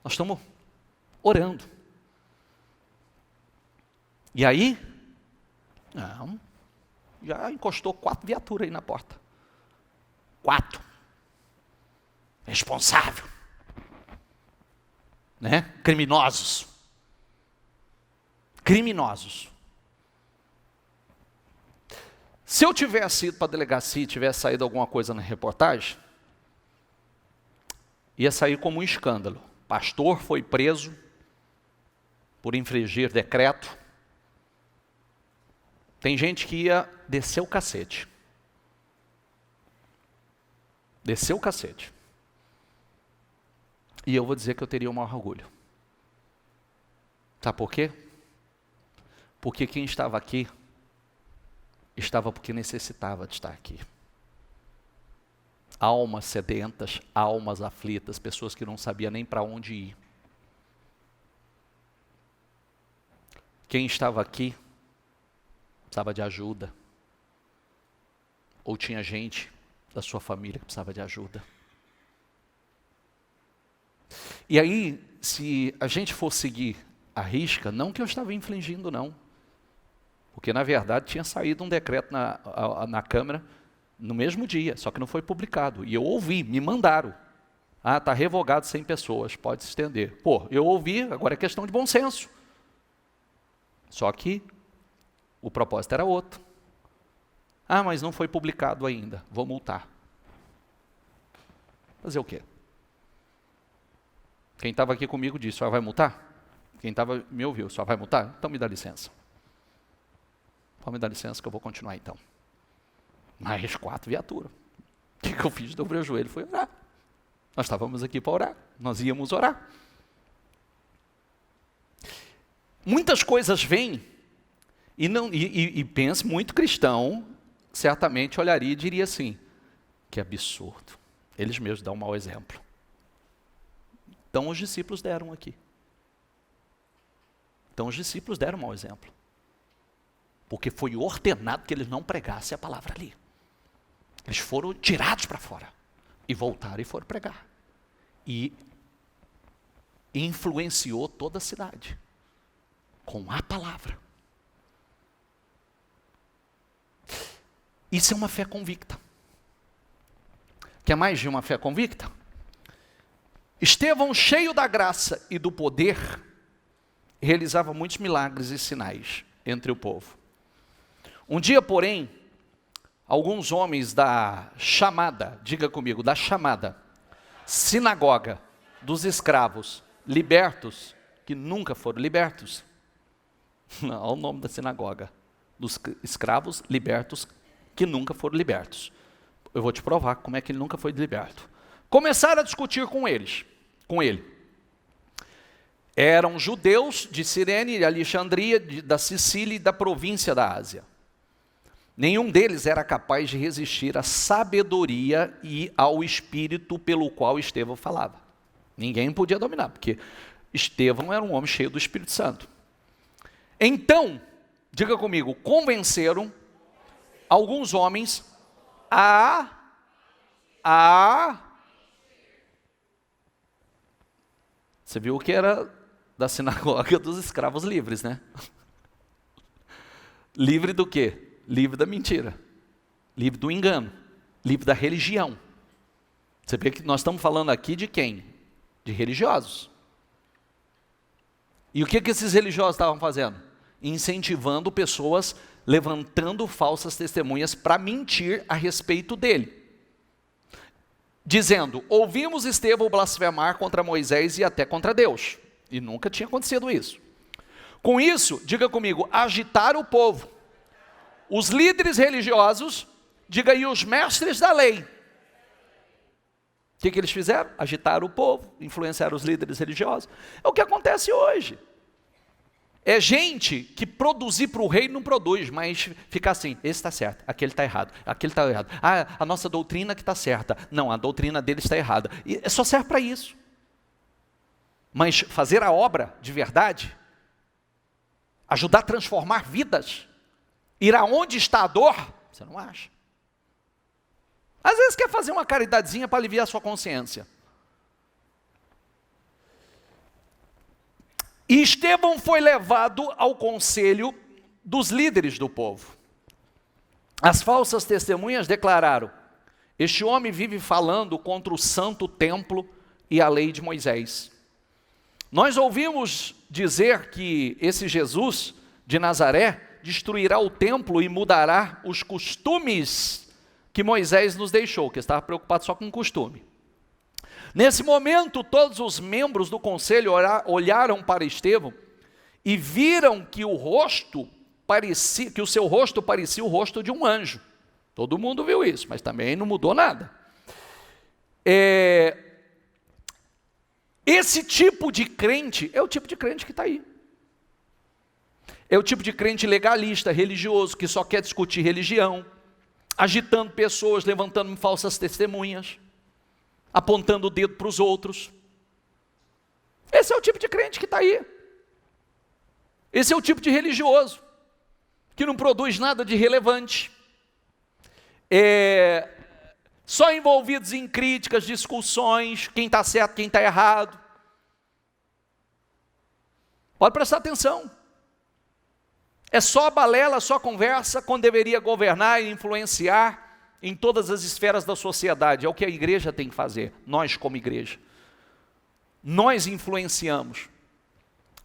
Nós estamos orando. E aí, já encostou 4 viaturas aí na porta. 4. Responsável. Né? Criminosos. Se eu tivesse ido para a delegacia e tivesse saído alguma coisa na reportagem, ia sair como um escândalo. Pastor foi preso por infringir decreto. Tem gente que ia descer o cacete. Descer o cacete. E eu vou dizer que eu teria o maior orgulho. Sabe por quê? Porque quem estava aqui, estava porque necessitava de estar aqui. Almas sedentas, almas aflitas, pessoas que não sabiam nem para onde ir. Quem estava aqui, precisava de ajuda. Ou tinha gente da sua família que precisava de ajuda. E aí, se a gente for seguir a risca, não que eu estava infringindo, não. Porque, na verdade, tinha saído um decreto na Câmara no mesmo dia, só que não foi publicado. E eu ouvi, me mandaram. Está revogado 100 pessoas, pode se estender. Pô, eu ouvi, agora é questão de bom senso. Só que o propósito era outro. Mas não foi publicado ainda, vou multar. Fazer o quê? Quem estava aqui comigo disse, só vai multar? Quem me ouviu, só vai multar? Então me dá licença. Pode me dar licença que eu vou continuar então. Mais 4 viaturas. O que eu fiz? Dobrei o joelho e fui orar. Nós estávamos aqui para orar. Nós íamos orar. Muitas coisas vêm e pense, muito cristão certamente olharia e diria assim, que absurdo. Eles mesmos dão um mau exemplo. Então os discípulos deram aqui. Então os discípulos deram um mau exemplo. Porque foi ordenado que eles não pregassem a palavra ali. Eles foram tirados para fora. E voltaram e foram pregar. E influenciou toda a cidade. Com a palavra. Isso é uma fé convicta. Quer mais de uma fé convicta? Estevão, cheio da graça e do poder, realizava muitos milagres e sinais entre o povo. Um dia, porém, alguns homens da chamada, diga comigo, da chamada, sinagoga dos escravos libertos, que nunca foram libertos. Olha o nome da sinagoga, dos escravos libertos, que nunca foram libertos. Eu vou te provar como é que ele nunca foi liberto. Começaram a discutir com ele. Eram judeus de Cirene, de Alexandria, da Sicília e da província da Ásia. Nenhum deles era capaz de resistir à sabedoria e ao espírito pelo qual Estevão falava. Ninguém podia dominar, porque Estevão era um homem cheio do Espírito Santo. Então, diga comigo, convenceram alguns homens a Você viu que era da sinagoga dos escravos livres, né? Livre do quê? Livre da mentira. Livre do engano. Livre da religião. Você vê que nós estamos falando aqui de quem? De religiosos. E o que esses religiosos estavam fazendo? Incentivando pessoas, levantando falsas testemunhas para mentir a respeito dele. Dizendo, ouvimos Estevão blasfemar contra Moisés e até contra Deus. E nunca tinha acontecido isso. Com isso, diga comigo, agitar o povo. Os líderes religiosos, diga aí, os mestres da lei. O que eles fizeram? Agitaram o povo, influenciaram os líderes religiosos. É o que acontece hoje. É gente que produzir para o rei não produz, mas fica assim, esse está certo, aquele está errado, aquele está errado. A nossa doutrina que está certa. Não, a doutrina dele está errada. E só serve para isso. Mas fazer a obra de verdade, ajudar a transformar vidas, ir aonde está a dor, você não acha. Às vezes quer fazer uma caridadezinha para aliviar a sua consciência. E Estevão foi levado ao conselho dos líderes do povo. As falsas testemunhas declararam: este homem vive falando contra o santo templo e a lei de Moisés. Nós ouvimos dizer que esse Jesus de Nazaré destruirá o templo e mudará os costumes que Moisés nos deixou, que estava preocupado só com o costume. Nesse momento, todos os membros do conselho olharam para Estevão e viram que o seu rosto parecia o rosto de um anjo. Todo mundo viu isso, mas também não mudou nada. Esse tipo de crente é o tipo de crente que está aí. É o tipo de crente legalista, religioso, que só quer discutir religião, agitando pessoas, levantando falsas testemunhas, apontando o dedo para os outros. Esse é o tipo de crente que está aí. Esse é o tipo de religioso, que não produz nada de relevante. Só envolvidos em críticas, discussões, quem está certo, quem está errado. Pode prestar atenção. É só balela, só conversa, quando deveria governar e influenciar em todas as esferas da sociedade. É o que a igreja tem que fazer, nós como igreja. Nós influenciamos,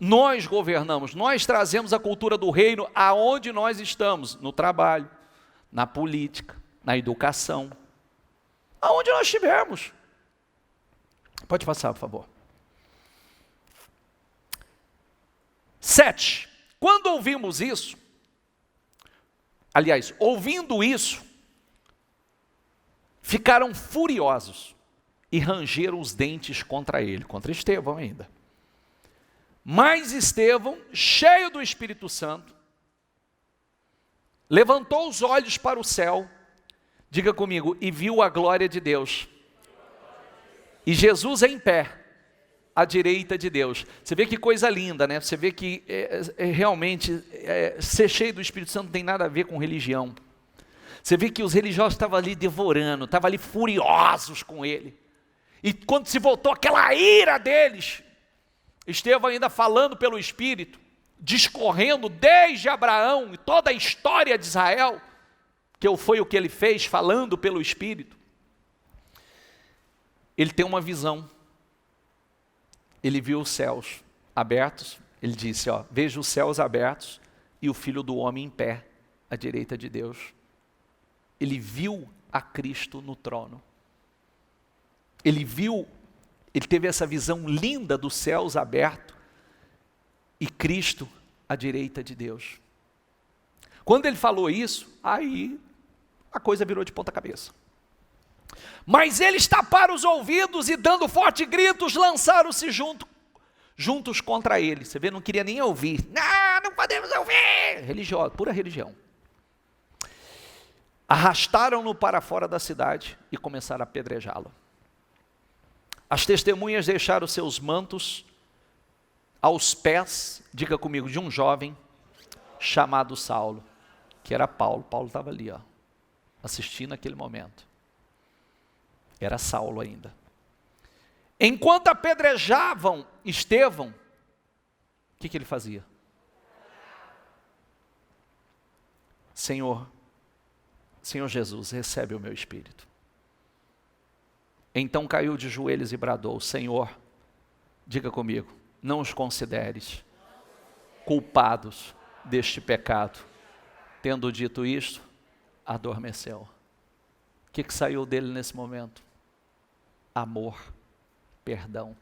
nós governamos, nós trazemos a cultura do reino aonde nós estamos, no trabalho, na política, na educação, aonde nós estivermos. Pode passar, por favor. 7. Quando ouvimos isso, ouvindo isso, ficaram furiosos e rangeram os dentes contra ele, contra Estevão ainda. Mas Estevão, cheio do Espírito Santo, levantou os olhos para o céu, diga comigo, e viu a glória de Deus. E Jesus em pé, à direita de Deus. Você vê que coisa linda, né? Você vê que realmente ser cheio do Espírito Santo não tem nada a ver com religião. Você vê que os religiosos estavam ali devorando, estavam ali furiosos com ele. E quando se voltou aquela ira deles, Estevão ainda falando pelo Espírito, discorrendo desde Abraão e toda a história de Israel, que foi o que ele fez, falando pelo Espírito. Ele tem uma visão. Ele viu os céus abertos, ele disse, veja os céus abertos e o Filho do Homem em pé, à direita de Deus. Ele viu a Cristo no trono. Ele teve essa visão linda dos céus abertos e Cristo à direita de Deus. Quando ele falou isso, aí a coisa virou de ponta cabeça. Mas eles taparam os ouvidos e dando fortes gritos, lançaram-se juntos contra ele. Você vê, não queria nem ouvir. Não podemos ouvir. Religioso, pura religião. Arrastaram-no para fora da cidade e começaram a apedrejá-lo. As testemunhas deixaram seus mantos aos pés, diga comigo, de um jovem chamado Saulo, que era Paulo. Paulo estava ali, assistindo aquele momento. Era Saulo ainda. Enquanto apedrejavam Estevão, o que ele fazia? Senhor Jesus, recebe o meu espírito. Então caiu de joelhos e bradou, Senhor, diga comigo, não os consideres culpados deste pecado. Tendo dito isto, adormeceu. O que saiu dele nesse momento? Amor, perdão.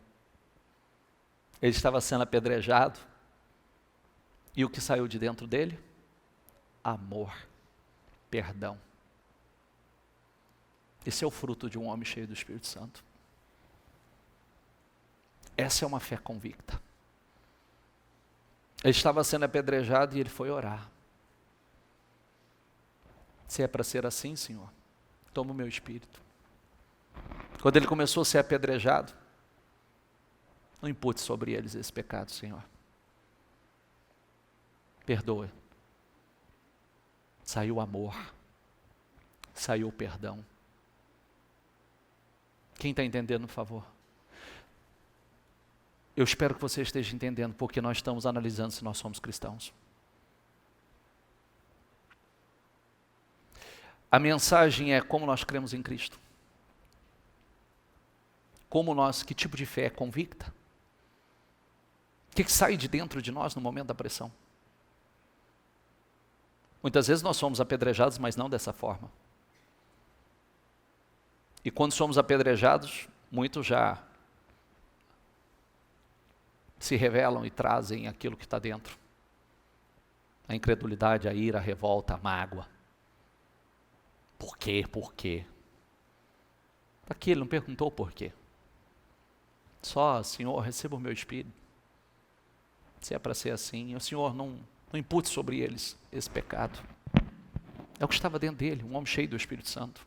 Ele estava sendo apedrejado, e o que saiu de dentro dele? Amor, perdão. Esse é o fruto de um homem cheio do Espírito Santo. Essa é uma fé convicta. Ele estava sendo apedrejado e ele foi orar. Se é para ser assim, Senhor, toma o meu espírito. Quando ele começou a ser apedrejado, Não impute sobre eles esse pecado, Senhor. Perdoa. Saiu o amor. Saiu o perdão. Quem está entendendo, por favor? Eu espero que você esteja entendendo, porque nós estamos analisando se nós somos cristãos. A mensagem é como nós cremos em Cristo. Que tipo de fé é convicta? O que sai de dentro de nós no momento da pressão? Muitas vezes nós somos apedrejados, mas não dessa forma. E quando somos apedrejados, muitos já se revelam e trazem aquilo que está dentro. A incredulidade, a ira, a revolta, a mágoa. Por quê? Por quê? Aqui ele não perguntou por quê. Só, Senhor, receba o meu espírito. Se é para ser assim, o Senhor não impute sobre eles esse pecado. É o que estava dentro dele, um homem cheio do Espírito Santo.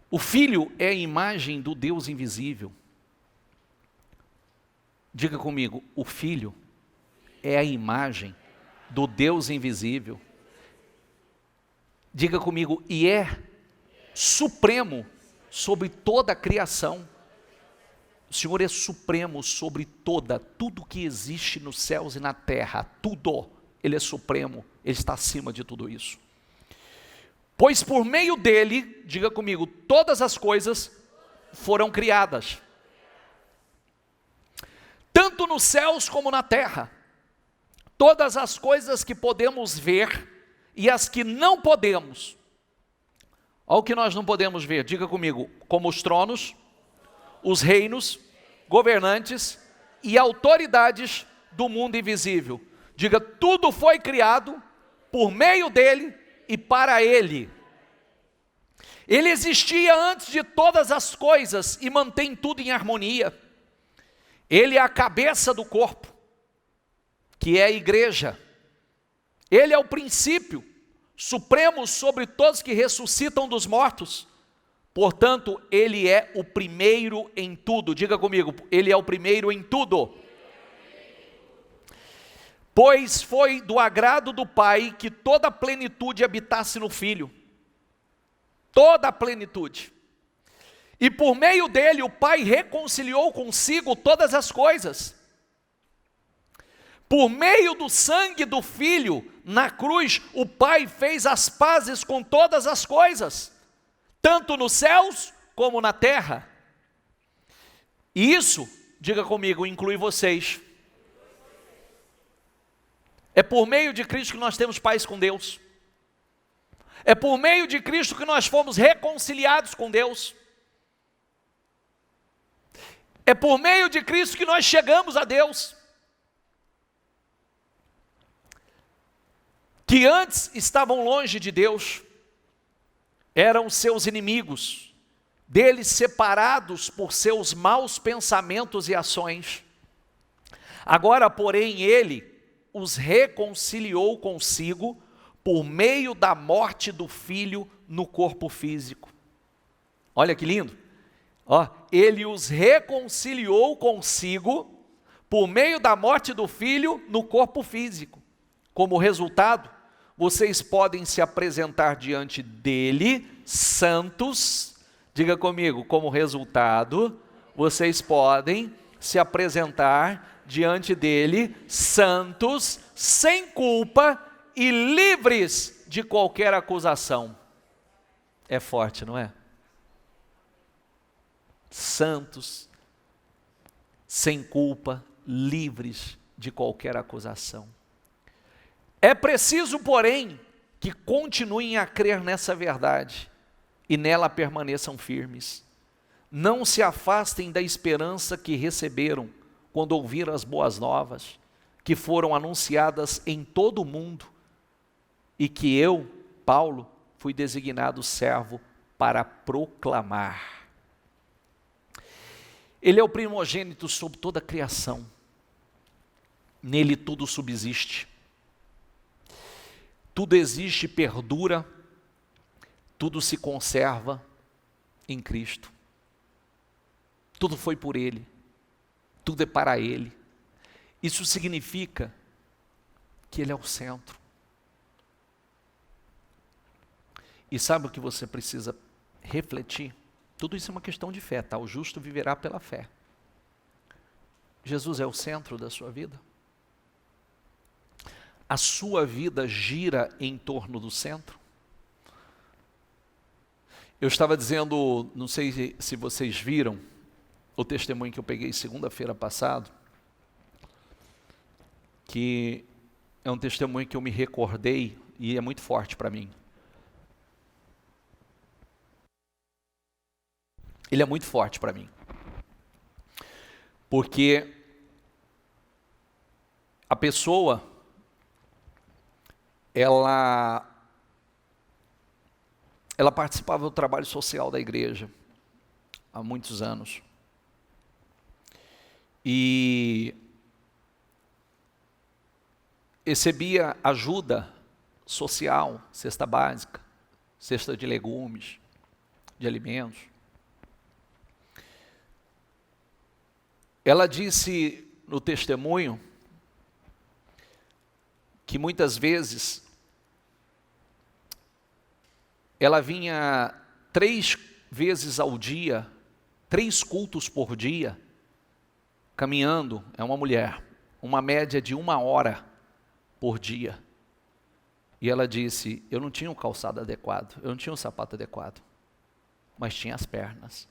O Filho é a imagem do Deus invisível. Diga comigo, o Filho é a imagem do Deus invisível. Diga comigo, e é supremo sobre toda a criação. O Senhor é supremo sobre tudo que existe nos céus e na terra, tudo. Ele é supremo, Ele está acima de tudo isso. Pois por meio dele, diga comigo, todas as coisas foram criadas. Tanto nos céus como na terra. Todas as coisas que podemos ver e as que não podemos. Olha o que nós não podemos ver, diga comigo, como os tronos, os reinos, governantes e autoridades do mundo invisível. Diga, tudo foi criado por meio dele e para ele. Ele existia antes de todas as coisas e mantém tudo em harmonia. Ele é a cabeça do corpo, que é a igreja. Ele é o princípio supremo sobre todos que ressuscitam dos mortos. Portanto, ele é o primeiro em tudo. Diga comigo, ele é o primeiro em tudo. Pois foi do agrado do Pai que toda a plenitude habitasse no Filho. Toda a plenitude. E por meio dele o Pai reconciliou consigo todas as coisas. Por meio do sangue do Filho, na cruz, o Pai fez as pazes com todas as coisas, tanto nos céus como na terra. E isso, diga comigo, inclui vocês. É por meio de Cristo que nós temos paz com Deus. É por meio de Cristo que nós fomos reconciliados com Deus. É por meio de Cristo que nós chegamos a Deus. Que antes estavam longe de Deus, eram seus inimigos, deles separados por seus maus pensamentos e ações. Agora, porém, ele os reconciliou consigo por meio da morte do Filho no corpo físico. Olha que lindo. Ele os reconciliou consigo por meio da morte do Filho no corpo físico. Como resultado, vocês podem se apresentar diante dele santos. Diga comigo, como resultado, vocês podem se apresentar diante dele santos, sem culpa e livres de qualquer acusação. É forte, não é? Santos, sem culpa, livres de qualquer acusação. É preciso, porém, que continuem a crer nessa verdade e nela permaneçam firmes. Não se afastem da esperança que receberam quando ouviram as boas novas, que foram anunciadas em todo o mundo e que eu, Paulo, fui designado servo para proclamar. Ele é o primogênito sobre toda a criação. Nele tudo subsiste. Tudo existe, perdura, tudo se conserva em Cristo. tudo foi por Ele, tudo é para Ele. Isso significa que Ele é o centro. E sabe o que você precisa refletir? Tudo isso é uma questão de fé, tá? O justo viverá pela fé. Jesus é o centro da sua vida? A sua vida gira em torno do centro? Eu estava dizendo, não sei se vocês viram, o testemunho que eu peguei segunda-feira passada, que é um testemunho que eu me recordei e é muito forte para mim. Ele é muito forte para mim. Porque a pessoa, ela participava do trabalho social da igreja há muitos anos. E recebia ajuda social, cesta básica, cesta de legumes, de alimentos. Ela disse no testemunho que muitas vezes ela vinha 3 vezes ao dia, 3 cultos por dia, caminhando, é uma mulher, uma média de 1 hora por dia. E ela disse, eu não tinha um calçado adequado, eu não tinha um sapato adequado, mas tinha as pernas.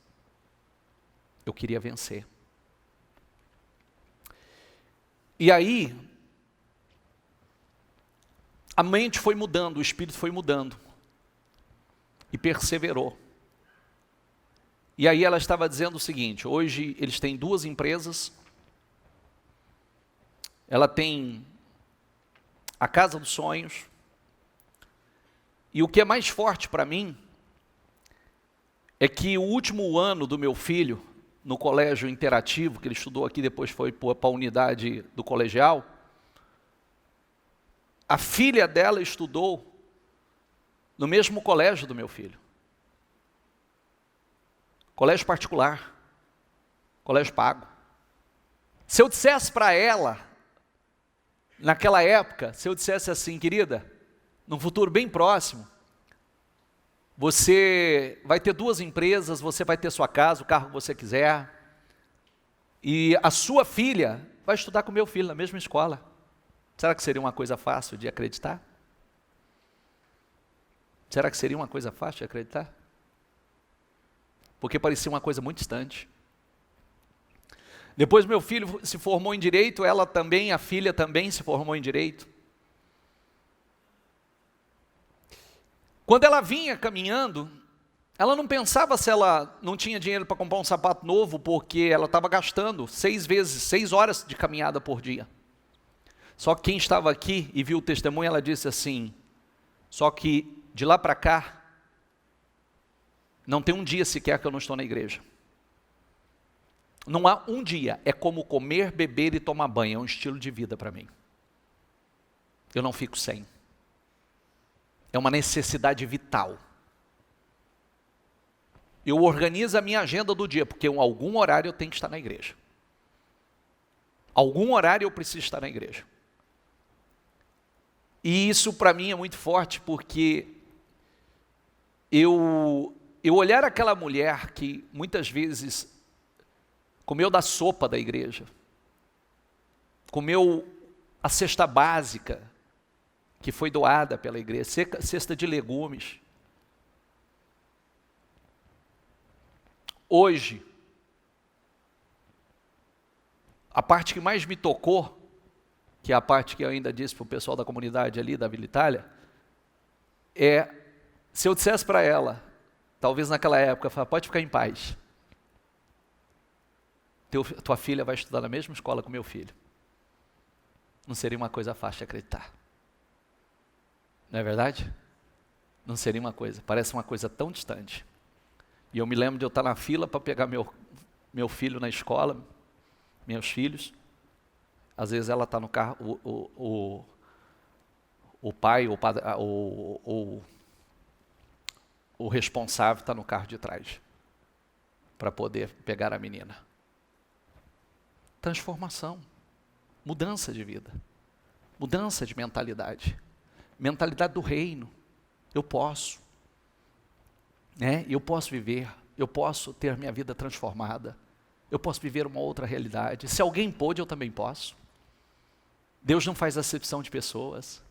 Eu queria vencer. E aí, a mente foi mudando, o espírito foi mudando. E perseverou. E aí ela estava dizendo o seguinte, hoje eles têm 2 empresas, ela tem a Casa dos Sonhos, e o que é mais forte para mim, é que o último ano do meu filho, no colégio interativo, que ele estudou aqui, depois foi para a unidade do colegial, a filha dela estudou no mesmo colégio do meu filho. Colégio particular. Colégio pago. Se eu dissesse para ela, naquela época, se eu dissesse assim, querida, num futuro bem próximo, você vai ter 2 empresas, você vai ter sua casa, o carro que você quiser, e a sua filha vai estudar com o meu filho na mesma escola. Será que seria uma coisa fácil de acreditar? Será que seria uma coisa fácil de acreditar? Porque parecia uma coisa muito distante. Depois meu filho se formou em Direito, ela também, a filha também se formou em Direito. Quando ela vinha caminhando, ela não pensava se ela não tinha dinheiro para comprar um sapato novo, porque ela estava gastando 6 horas de caminhada por dia. Só que quem estava aqui e viu o testemunho, ela disse assim, só que de lá para cá, não tem um dia sequer que eu não estou na igreja. Não há um dia, é como comer, beber e tomar banho, é um estilo de vida para mim. Eu não fico sem. É uma necessidade vital. Eu organizo a minha agenda do dia, porque em algum horário eu tenho que estar na igreja. Algum horário eu preciso estar na igreja. E isso para mim é muito forte, porque eu olhar aquela mulher que muitas vezes comeu da sopa da igreja, comeu a cesta básica que foi doada pela igreja, cesta de legumes. Hoje, a parte que mais me tocou, que é a parte que eu ainda disse para o pessoal da comunidade ali, da Vila Itália, é, se eu dissesse para ela, talvez naquela época, eu falasse, pode ficar em paz. Tua filha vai estudar na mesma escola que o meu filho. Não seria uma coisa fácil de acreditar. Não é verdade? Não seria uma coisa, parece uma coisa tão distante. E eu me lembro de eu estar na fila para pegar meu filho na escola, meus filhos. Às vezes ela está no carro, o pai, o responsável está no carro de trás. para poder pegar a menina. Transformação, mudança de vida, mudança de mentalidade, mentalidade do reino. Eu posso, né? Eu posso viver, eu posso ter minha vida transformada, eu posso viver uma outra realidade. Se alguém pôde, eu também posso. Deus não faz acepção de pessoas.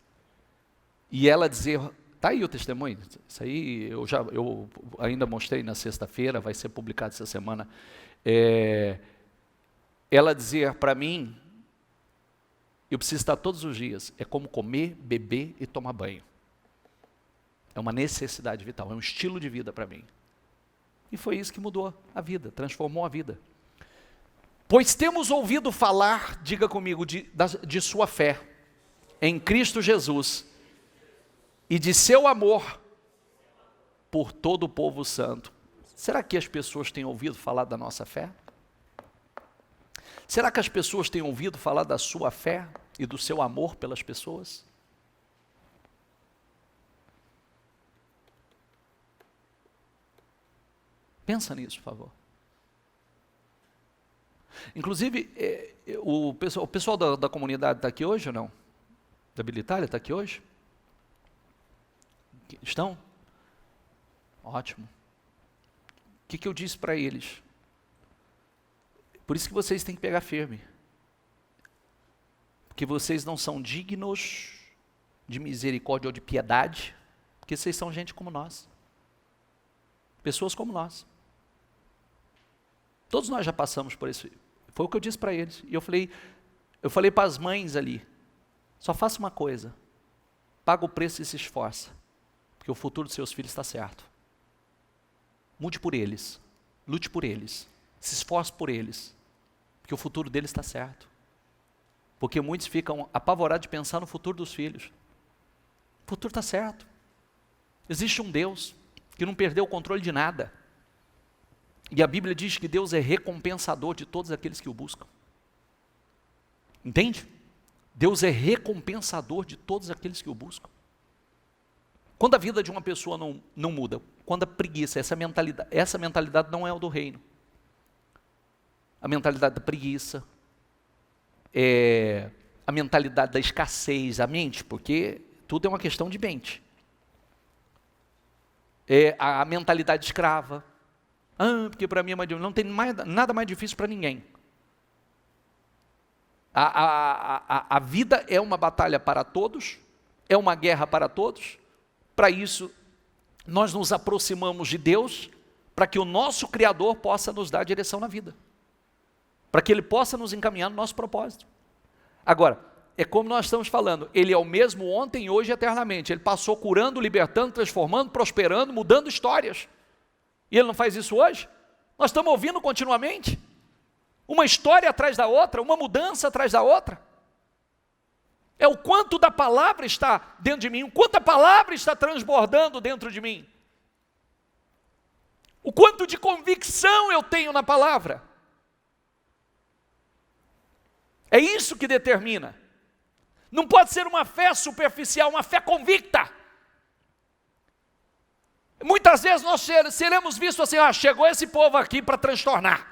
E ela dizer, está aí o testemunho, isso aí eu ainda mostrei na sexta-feira, vai ser publicado essa semana. Ela dizer para mim, eu preciso estar todos os dias, é como comer, beber e tomar banho. É uma necessidade vital, é um estilo de vida para mim. E foi isso que mudou a vida, transformou a vida. Pois temos ouvido falar, diga comigo, de sua fé em Cristo Jesus e de seu amor por todo o povo santo. Será que as pessoas têm ouvido falar da nossa fé? Será que as pessoas têm ouvido falar da sua fé e do seu amor pelas pessoas? Pensa nisso, por favor. Inclusive, o pessoal da comunidade está aqui hoje ou não? Da Bilitária está aqui hoje? Estão? Ótimo. O que eu disse para eles? Por isso que vocês têm que pegar firme. Porque vocês não são dignos de misericórdia ou de piedade, porque vocês são gente como nós. Pessoas como nós. Todos nós já passamos por isso. Foi o que eu disse para eles. E eu falei para as mães ali, só faça uma coisa, paga o preço e se esforça, porque o futuro dos seus filhos está certo. Mude por eles, lute por eles, se esforce por eles, porque o futuro deles está certo. Porque muitos ficam apavorados de pensar no futuro dos filhos. O futuro está certo. Existe um Deus que não perdeu o controle de nada. E a Bíblia diz que Deus é recompensador de todos aqueles que o buscam. Entende? Deus é recompensador de todos aqueles que o buscam. Quando a vida de uma pessoa não muda, quando a preguiça, essa mentalidade não é o do reino. A mentalidade da preguiça, a mentalidade da escassez, a mente, porque tudo é uma questão de mente. A mentalidade escrava. Porque para mim é mais difícil. Não tem nada mais difícil para ninguém. A vida é uma batalha para todos, é uma guerra para todos. Para isso, nós nos aproximamos de Deus, para que o nosso Criador possa nos dar direção na vida. Para que Ele possa nos encaminhar no nosso propósito. Agora, é como nós estamos falando, Ele é o mesmo ontem, hoje e eternamente. Ele passou curando, libertando, transformando, prosperando, mudando histórias. E Ele não faz isso hoje? Nós estamos ouvindo continuamente. Uma história atrás da outra, uma mudança atrás da outra. É o quanto da palavra está dentro de mim, o quanto a palavra está transbordando dentro de mim. O quanto de convicção eu tenho na palavra. É isso que determina. Não pode ser uma fé superficial, uma fé convicta. Muitas vezes nós seremos vistos assim, chegou esse povo aqui para transtornar.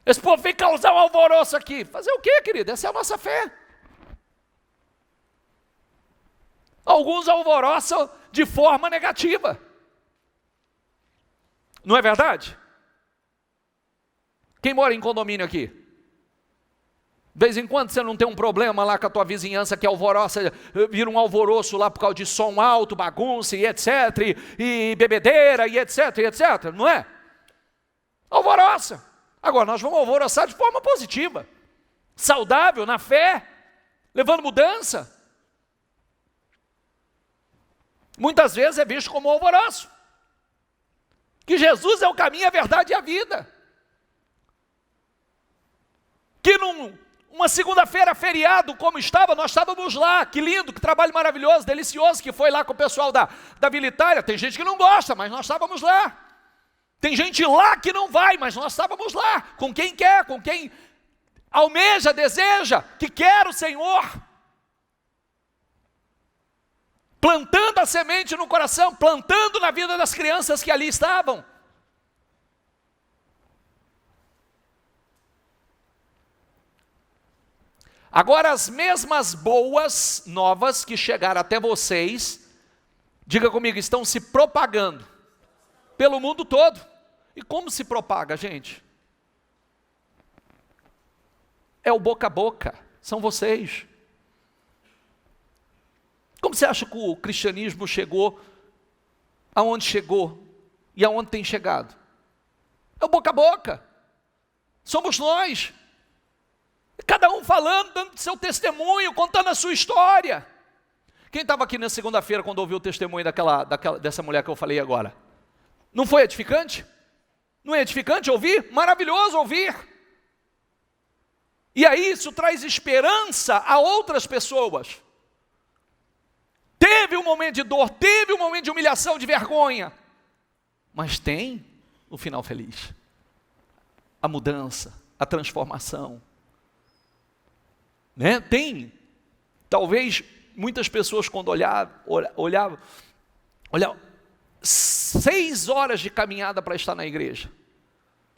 Esse povo vem causar um alvoroço aqui. Fazer o quê, querido? Essa é a nossa fé. Alguns alvoroçam de forma negativa. Não é verdade? Quem mora em condomínio aqui? De vez em quando você não tem um problema lá com a tua vizinhança que alvoroça, vira um alvoroço lá por causa de som alto, bagunça e etc, e bebedeira e etc, não é? Alvoroça. Agora nós vamos alvoroçar de forma positiva, saudável, na fé, levando mudança. Muitas vezes é visto como alvoroço. Que Jesus é o caminho, a verdade e a vida. Que uma segunda-feira feriado como estava, nós estávamos lá, que lindo, que trabalho maravilhoso, delicioso, que foi lá com o pessoal da Bilitária. Tem gente que não gosta, mas nós estávamos lá. Tem gente lá que não vai, mas nós estávamos lá, com quem quer, com quem almeja, deseja, que quer o Senhor. Plantando a semente no coração, plantando na vida das crianças que ali estavam. Agora as mesmas boas novas que chegaram até vocês, diga comigo, estão se propagando pelo mundo todo. E como se propaga, gente? É o boca a boca, são vocês. Como você acha que o cristianismo chegou aonde chegou e aonde tem chegado? É o boca a boca. Somos nós. Cada um falando, dando seu testemunho, contando a sua história. Quem estava aqui na segunda-feira quando ouviu o testemunho dessa mulher que eu falei agora? Não foi edificante? Não é edificante ouvir? Maravilhoso ouvir. E aí isso traz esperança a outras pessoas. Teve um momento de dor, teve um momento de humilhação, de vergonha, mas tem o final feliz. A mudança, a transformação. Né? Tem, talvez muitas pessoas quando olhavam 6 horas de caminhada para estar na igreja.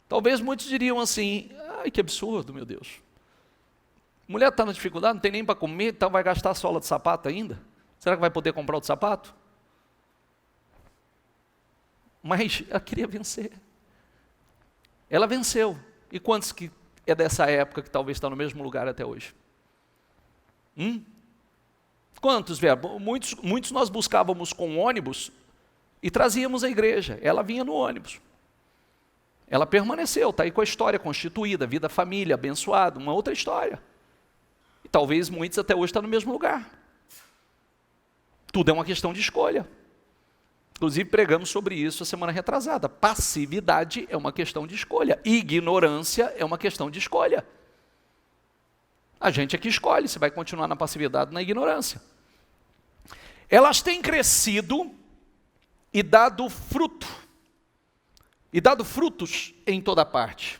Talvez muitos diriam assim, ai que absurdo, meu Deus. Mulher está na dificuldade, não tem nem para comer, então vai gastar a sola de sapato ainda? Será que vai poder comprar outro sapato? Mas ela queria vencer. Ela venceu. E quantos que é dessa época que talvez está no mesmo lugar até hoje? Quantos, velho? Muitos nós buscávamos com ônibus e trazíamos à igreja. Ela vinha no ônibus. Ela permaneceu, está aí com a história constituída, vida, família, abençoada, uma outra história. E talvez muitos até hoje estão no mesmo lugar. Tudo é uma questão de escolha. Inclusive pregamos sobre isso a semana retrasada. Passividade é uma questão de escolha. Ignorância é uma questão de escolha. A gente é que escolhe se vai continuar na passividade ou na ignorância. Elas têm crescido e dado fruto. E dado frutos em toda parte.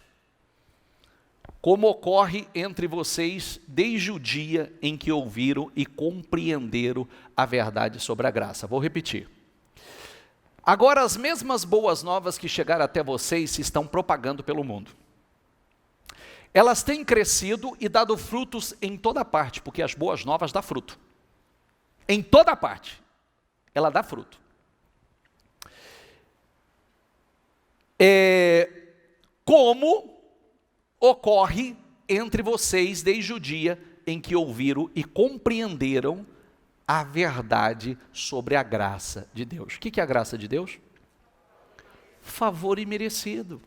Como ocorre entre vocês desde o dia em que ouviram e compreenderam a verdade sobre a graça. Vou repetir. Agora as mesmas boas novas que chegaram até vocês se estão propagando pelo mundo. Elas têm crescido e dado frutos em toda parte, porque as boas novas dão fruto. Em toda parte, ela dá fruto. Como ocorre entre vocês desde o dia em que ouviram e compreenderam a verdade sobre a graça de Deus. O que é a graça de Deus? Favor imerecido.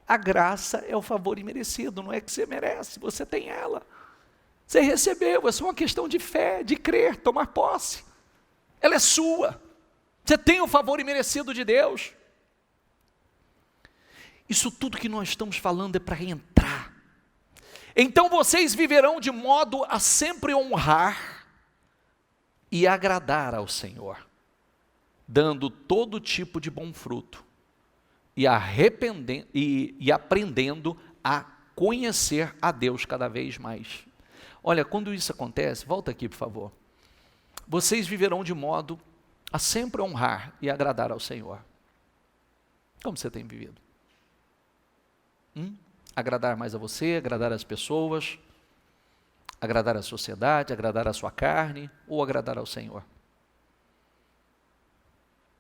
A graça é o favor imerecido, não é que você merece, você tem ela. Você recebeu, é só uma questão de fé, de crer, tomar posse. Ela é sua. Você tem o favor imerecido de Deus. Isso tudo que nós estamos falando é para entrar. Então vocês viverão de modo a sempre honrar e agradar ao Senhor, dando todo tipo de bom fruto e aprendendo a conhecer a Deus cada vez mais. Olha, quando isso acontece, volta aqui por favor, vocês viverão de modo a sempre honrar e agradar ao Senhor. Como você tem vivido? Agradar mais a você, agradar as pessoas, agradar a sociedade, agradar a sua carne ou agradar ao Senhor?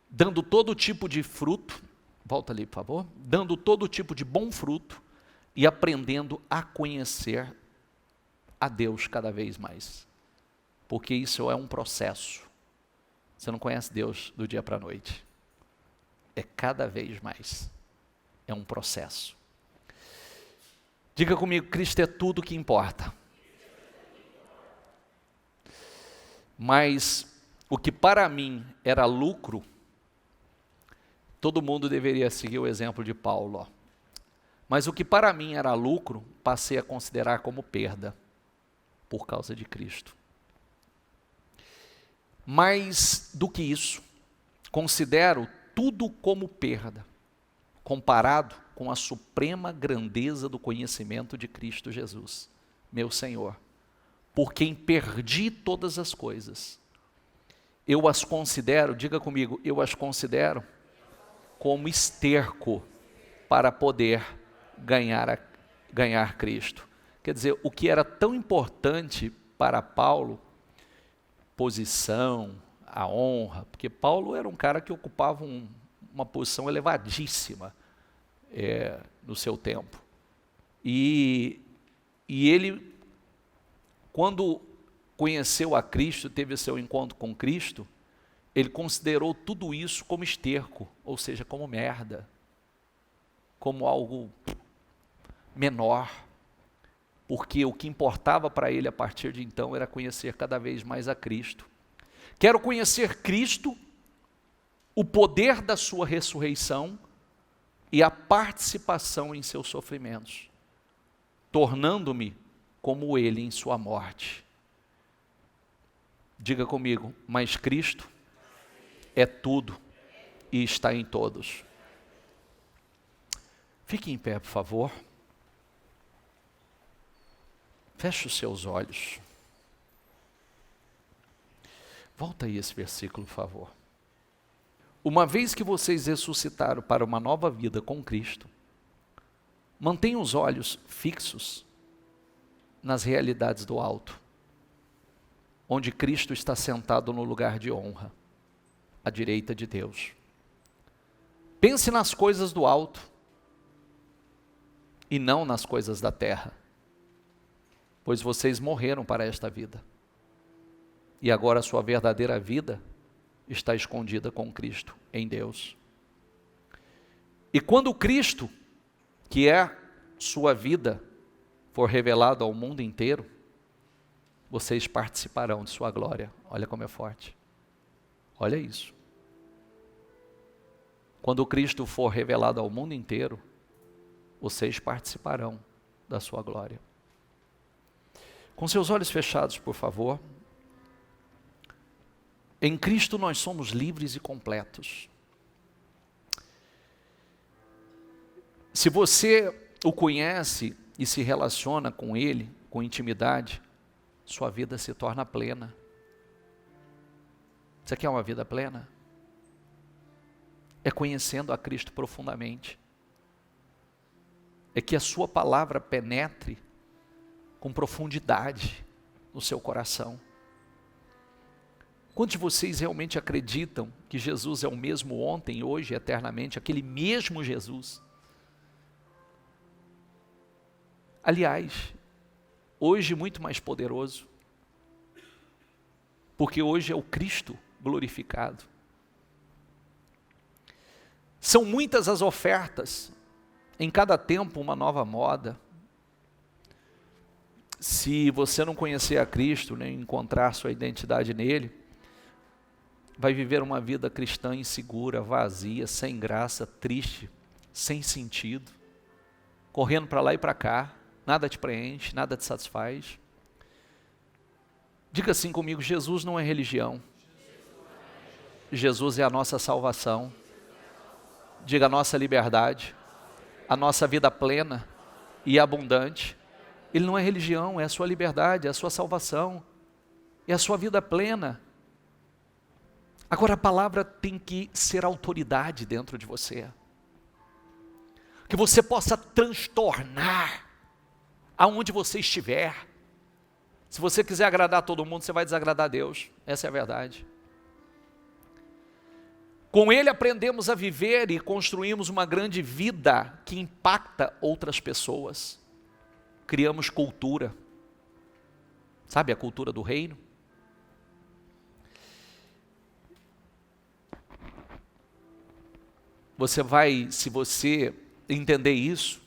Dando todo tipo de fruto, volta ali por favor, dando todo tipo de bom fruto e aprendendo a conhecer a Deus cada vez mais. Porque isso é um processo. Você não conhece Deus do dia para a noite. É cada vez mais. É um processo. Diga comigo, Cristo é tudo que importa. Mas o que para mim era lucro, todo mundo deveria seguir o exemplo de Paulo. Ó. Mas o que para mim era lucro, passei a considerar como perda, por causa de Cristo. Mais do que isso, considero tudo como perda, comparado com a suprema grandeza do conhecimento de Cristo Jesus, meu Senhor, por quem perdi todas as coisas. Eu as considero, diga comigo, eu as considero como esterco para poder ganhar Cristo. Quer dizer, o que era tão importante para Paulo, posição, a honra, porque Paulo era um cara que ocupava uma posição elevadíssima no seu tempo. E ele, quando conheceu a Cristo, teve seu encontro com Cristo, ele considerou tudo isso como esterco, ou seja, como merda, como algo menor, porque o que importava para ele a partir de então era conhecer cada vez mais a Cristo. Quero conhecer Cristo, o poder da sua ressurreição e a participação em seus sofrimentos, tornando-me como ele em sua morte. Diga comigo, mas Cristo é tudo e está em todos. Fique em pé, por favor. Feche os seus olhos. Volta aí esse versículo, por favor. Uma vez que vocês ressuscitaram para uma nova vida com Cristo, mantenham os olhos fixos nas realidades do alto, onde Cristo está sentado no lugar de honra, à direita de Deus. Pense nas coisas do alto e não nas coisas da terra, pois vocês morreram para esta vida, e agora a sua verdadeira vida está escondida com Cristo em Deus. E quando Cristo, que é sua vida, for revelado ao mundo inteiro, vocês participarão de sua glória. Olha como é forte. Olha isso. Quando Cristo for revelado ao mundo inteiro, vocês participarão da sua glória. Com seus olhos fechados, por favor. Em Cristo nós somos livres e completos. Se você o conhece e se relaciona com Ele, com intimidade, sua vida se torna plena. Você quer uma vida plena? É conhecendo a Cristo profundamente. É que a sua palavra penetre com profundidade no seu coração. Quantos de vocês realmente acreditam que Jesus é o mesmo ontem, hoje e eternamente, aquele mesmo Jesus? Aliás, hoje muito mais poderoso, porque hoje é o Cristo glorificado. São muitas as ofertas, em cada tempo uma nova moda. Se você não conhecer a Cristo, nem encontrar sua identidade nele, vai viver uma vida cristã insegura, vazia, sem graça, triste, sem sentido, correndo para lá e para cá, nada te preenche, nada te satisfaz. Diga assim comigo, Jesus não é religião, Jesus é a nossa salvação. Diga a nossa liberdade, a nossa vida plena e abundante. Ele não é religião, é a sua liberdade, é a sua salvação, é a sua vida plena. Agora a palavra tem que ser autoridade dentro de você. Que você possa transtornar aonde você estiver. Se você quiser agradar todo mundo, você vai desagradar a Deus. Essa é a verdade. Com Ele aprendemos a viver e construímos uma grande vida que impacta outras pessoas. Criamos cultura. Sabe a cultura do reino? Se você entender isso,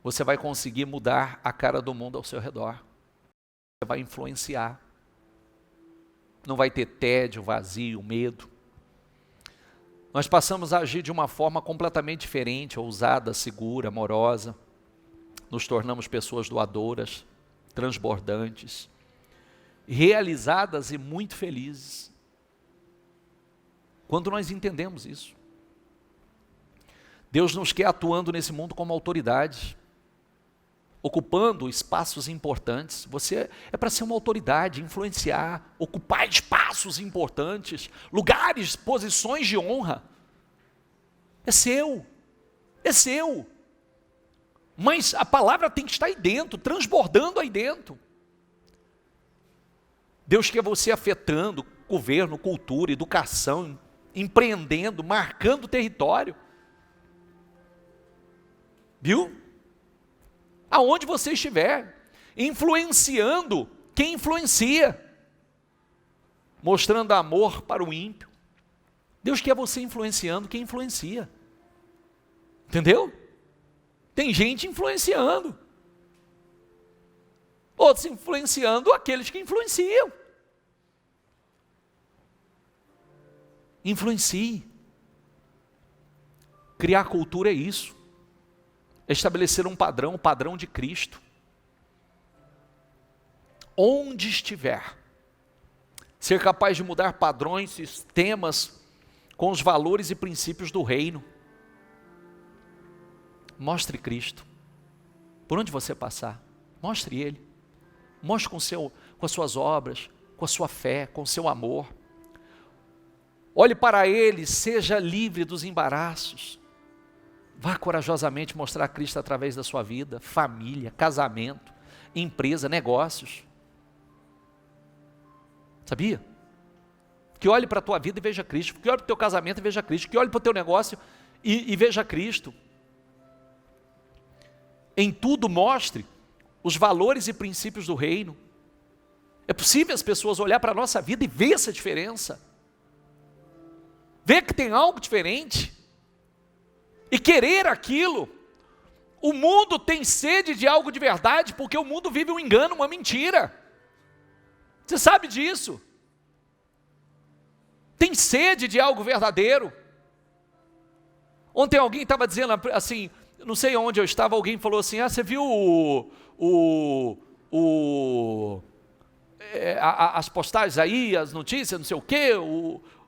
você vai conseguir mudar a cara do mundo ao seu redor. Você vai influenciar. Não vai ter tédio, vazio, medo. Nós passamos a agir de uma forma completamente diferente, ousada, segura, amorosa. Nos tornamos pessoas doadoras, transbordantes, realizadas e muito felizes. Quando nós entendemos isso. Deus nos quer atuando nesse mundo como autoridade, ocupando espaços importantes. Você é para ser uma autoridade, influenciar, ocupar espaços importantes, lugares, posições de honra. É seu, é seu. Mas a palavra tem que estar aí dentro, transbordando aí dentro. Deus quer você afetando governo, cultura, educação, empreendendo, marcando território. Viu? Aonde você estiver, influenciando quem influencia, mostrando amor para o ímpio. Deus quer você influenciando quem influencia. Entendeu? Tem gente influenciando. Outros influenciando aqueles que influenciam. Influencie. Criar cultura é isso. Estabelecer um padrão, o padrão de Cristo. Onde estiver. Ser capaz de mudar padrões, sistemas, com os valores e princípios do reino. Mostre Cristo. Por onde você passar, mostre Ele. Mostre com as suas obras, com a sua fé, com o seu amor. Olhe para Ele, seja livre dos embaraços. Vá corajosamente mostrar Cristo através da sua vida, família, casamento, empresa, negócios. Sabia? Que olhe para a tua vida e veja Cristo, que olhe para o teu casamento e veja Cristo, que olhe para o teu negócio e veja Cristo. Em tudo mostre os valores e princípios do reino. É possível as pessoas olhar para a nossa vida e ver essa diferença. Ver que tem algo diferente. E querer aquilo. O mundo tem sede de algo de verdade, porque o mundo vive um engano, uma mentira. Você sabe disso. Tem sede de algo verdadeiro. Ontem alguém estava dizendo assim, não sei onde eu estava, alguém falou assim, você viu as postagens aí, as notícias, não sei o quê,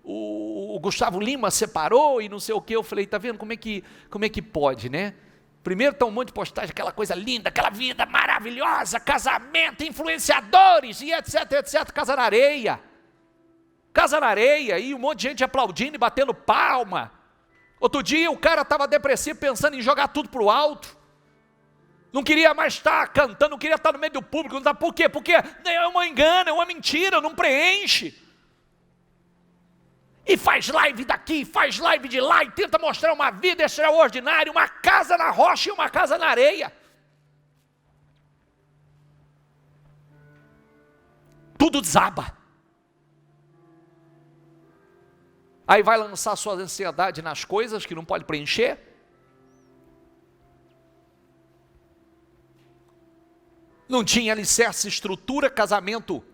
o Gustavo Lima separou e não sei o quê. Eu falei, tá vendo como é que pode, né? Primeiro está um monte de postagem, aquela coisa linda, aquela vida maravilhosa, casamento, influenciadores e etc, etc, casa na areia, e um monte de gente aplaudindo e batendo palma. Outro dia o cara estava depressivo, pensando em jogar tudo para o alto, não queria mais estar cantando, não queria estar no meio do público. Por quê? Porque é uma engano, é uma mentira, não preenche. E faz live daqui, faz live de lá, e tenta mostrar uma vida extraordinária, uma casa na rocha e uma casa na areia. Tudo desaba. Aí vai lançar sua ansiedade nas coisas que não pode preencher. Não tinha alicerce, estrutura, casamento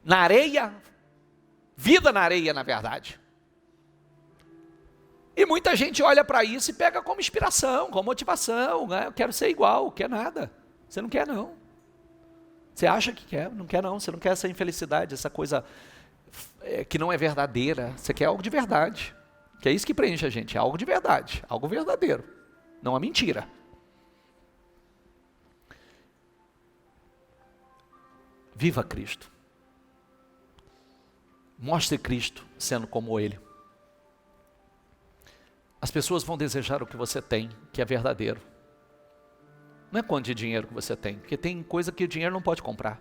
na areia, vida na areia, na verdade. E muita gente olha para isso e pega como inspiração, como motivação, né? Eu quero ser igual, quer nada. Você não quer não. Você acha que quer, não quer não. Você não quer essa infelicidade, essa coisa que não é verdadeira. Você quer algo de verdade. Que é isso que preenche a gente, é algo de verdade, algo verdadeiro, não a mentira. Viva Cristo. Mostre Cristo sendo como Ele. As pessoas vão desejar o que você tem, que é verdadeiro. Não é quanto de dinheiro que você tem, porque tem coisa que o dinheiro não pode comprar.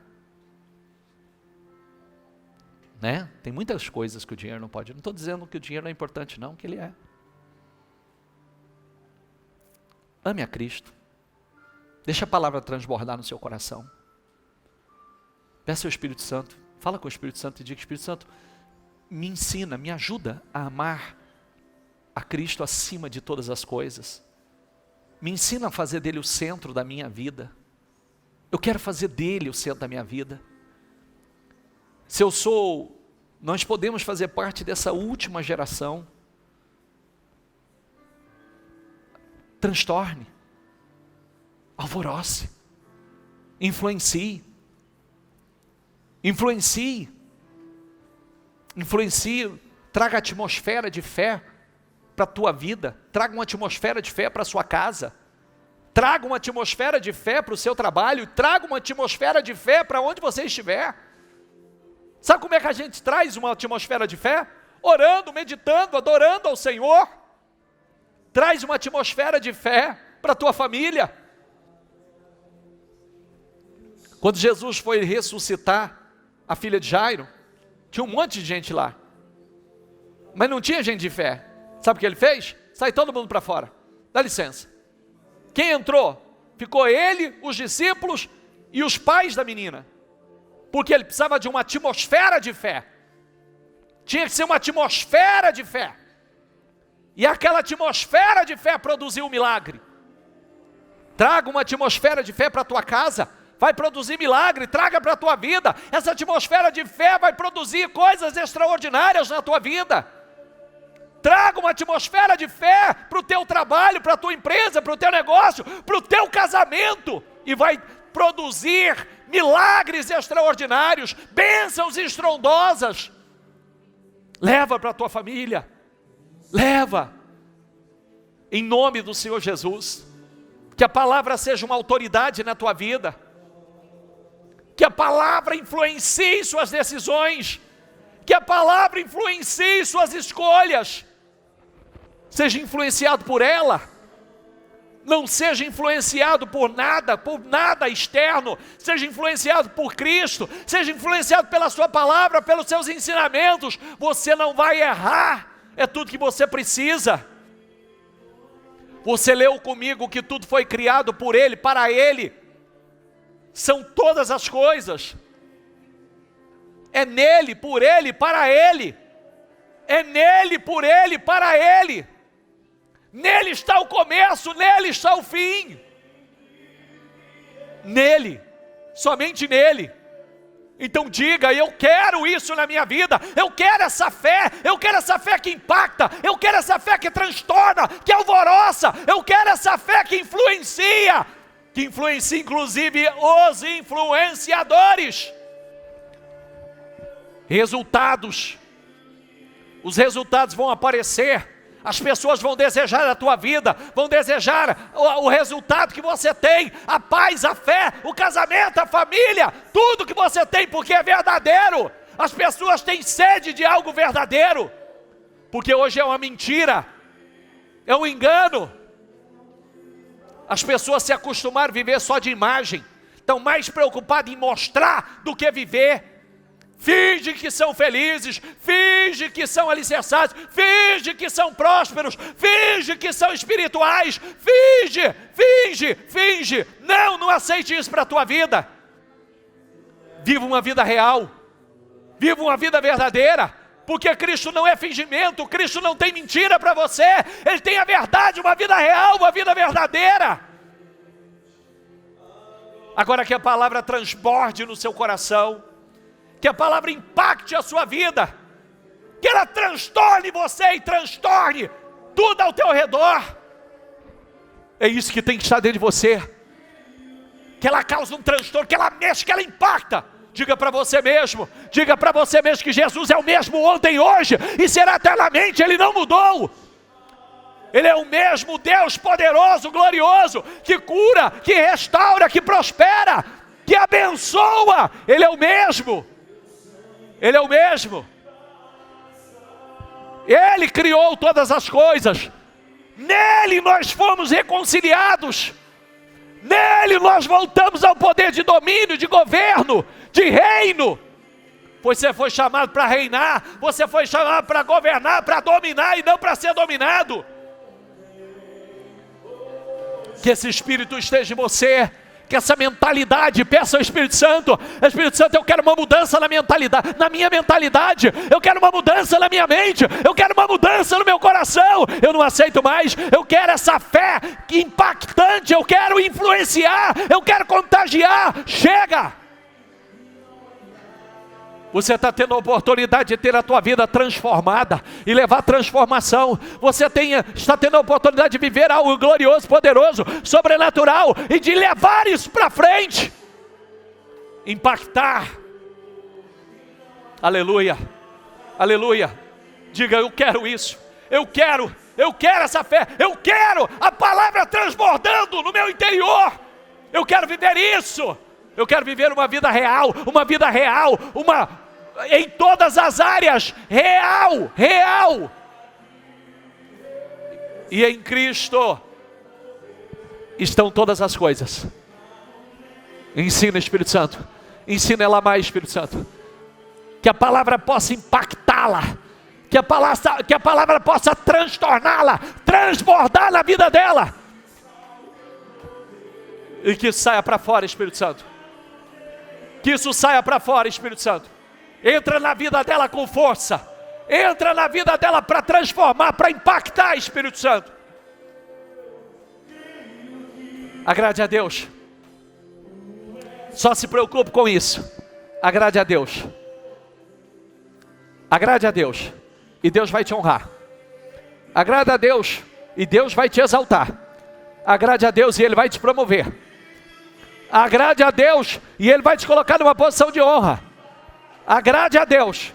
Né? Tem muitas coisas que o dinheiro não pode. Não estou dizendo que o dinheiro não é importante, não, que ele é. Ame a Cristo. Deixa a palavra transbordar no seu coração. Peça ao Espírito Santo. Fala com o Espírito Santo e diga: Espírito Santo, me ensina, me ajuda a amar a Cristo acima de todas as coisas. Me ensina a fazer dele o centro da minha vida. Eu quero fazer dele o centro da minha vida. Nós podemos fazer parte dessa última geração. Transtorne, alvoroce, influencie, traga atmosfera de fé para a tua vida, traga uma atmosfera de fé para a sua casa, traga uma atmosfera de fé para o seu trabalho, traga uma atmosfera de fé para onde você estiver. Sabe como é que a gente traz uma atmosfera de fé? Orando, meditando, adorando ao Senhor. Traz uma atmosfera de fé para a tua família, Quando Jesus foi ressuscitar a filha de Jairo, tinha um monte de gente lá, mas não tinha gente de fé. Sabe o que ele fez? Sai todo mundo para fora, dá licença. Quem entrou? Ficou ele, os discípulos e os pais da menina, porque ele precisava de uma atmosfera de fé. Tinha que ser uma atmosfera de fé, e aquela atmosfera de fé produziu um milagre. Traga uma atmosfera de fé para a tua casa, vai produzir milagre. Traga para a tua vida, essa atmosfera de fé vai produzir coisas extraordinárias na tua vida. Traga uma atmosfera de fé para o teu trabalho, para a tua empresa, para o teu negócio, para o teu casamento, e vai produzir milagres extraordinários, bênçãos estrondosas. Leva para a tua família, leva, em nome do Senhor Jesus. Que a palavra seja uma autoridade na tua vida, que a palavra influencie suas decisões, que a palavra influencie suas escolhas. Seja influenciado por ela, não seja influenciado por nada externo. Seja influenciado por Cristo, seja influenciado pela sua palavra, pelos seus ensinamentos. Você não vai errar, é tudo que você precisa. Você leu comigo que tudo foi criado por Ele, para Ele. São todas as coisas. É nele, por Ele, para Ele. É nele, por Ele, para Ele. Nele está o começo, nele está o fim. Nele, somente nele. Então diga: eu quero isso na minha vida, eu quero essa fé que impacta, eu quero essa fé que transtorna, que alvoroça, eu quero essa fé que influencia inclusive os influenciadores. Resultados, os resultados vão aparecer. As pessoas vão desejar a tua vida, vão desejar o resultado que você tem, a paz, a fé, o casamento, a família, tudo que você tem, porque é verdadeiro. As pessoas têm sede de algo verdadeiro, porque hoje é uma mentira, é um engano. As pessoas se acostumaram a viver só de imagem, estão mais preocupadas em mostrar do que viver. Finge que são felizes, finge que são alicerçados, finge que são prósperos, finge que são espirituais, finge. Não aceite isso para a tua vida. Viva uma vida real, viva uma vida verdadeira, porque Cristo não é fingimento, Cristo não tem mentira para você, Ele tem a verdade, uma vida real, uma vida verdadeira. Agora que a palavra transborde no seu coração, que a palavra impacte a sua vida, que ela transtorne você e transtorne tudo ao teu redor. É isso que tem que estar dentro de você, que ela causa um transtorno, que ela mexe, que ela impacta. Diga para você mesmo que Jesus é o mesmo ontem, hoje e será eternamente. Ele não mudou. Ele é o mesmo Deus poderoso, glorioso, que cura, que restaura, que prospera, que abençoa. Ele é o mesmo. Ele é o mesmo. Ele criou todas as coisas. Nele nós fomos reconciliados. Nele nós voltamos ao poder de domínio, de governo, de reino. Você foi chamado para reinar. Você foi chamado para governar, para dominar e não para ser dominado. Que esse Espírito esteja em você, que essa mentalidade, peça ao Espírito Santo: Espírito Santo, eu quero uma mudança na mentalidade, na minha mentalidade, eu quero uma mudança na minha mente, eu quero uma mudança no meu coração, eu não aceito mais, eu quero essa fé impactante, eu quero influenciar, eu quero contagiar. Chega! Você está tendo a oportunidade de ter a tua vida transformada e levar transformação. Você está tendo a oportunidade de viver algo glorioso, poderoso, sobrenatural, e de levar isso para frente, impactar. Aleluia, aleluia. Diga: eu quero isso, eu quero essa fé, eu quero a palavra transbordando no meu interior. Eu quero viver isso. Eu quero viver uma vida real, em todas as áreas, real. E em Cristo estão todas as coisas. Ensina, Espírito Santo. Ensina ela mais, Espírito Santo. Que a palavra possa impactá-la. Que a palavra possa transtorná-la, transbordar na vida dela. E que isso saia para fora, Espírito Santo. Que isso saia para fora, Espírito Santo. Entra na vida dela com força. Entra na vida dela para transformar, para impactar, Espírito Santo. Agrade a Deus. Só se preocupe com isso. Agrade a Deus. Agrade a Deus. E Deus vai te honrar. Agrade a Deus. E Deus vai te exaltar. Agrade a Deus e Ele vai te promover. Agrade a Deus e Ele vai te colocar numa posição de honra. Agrade a Deus.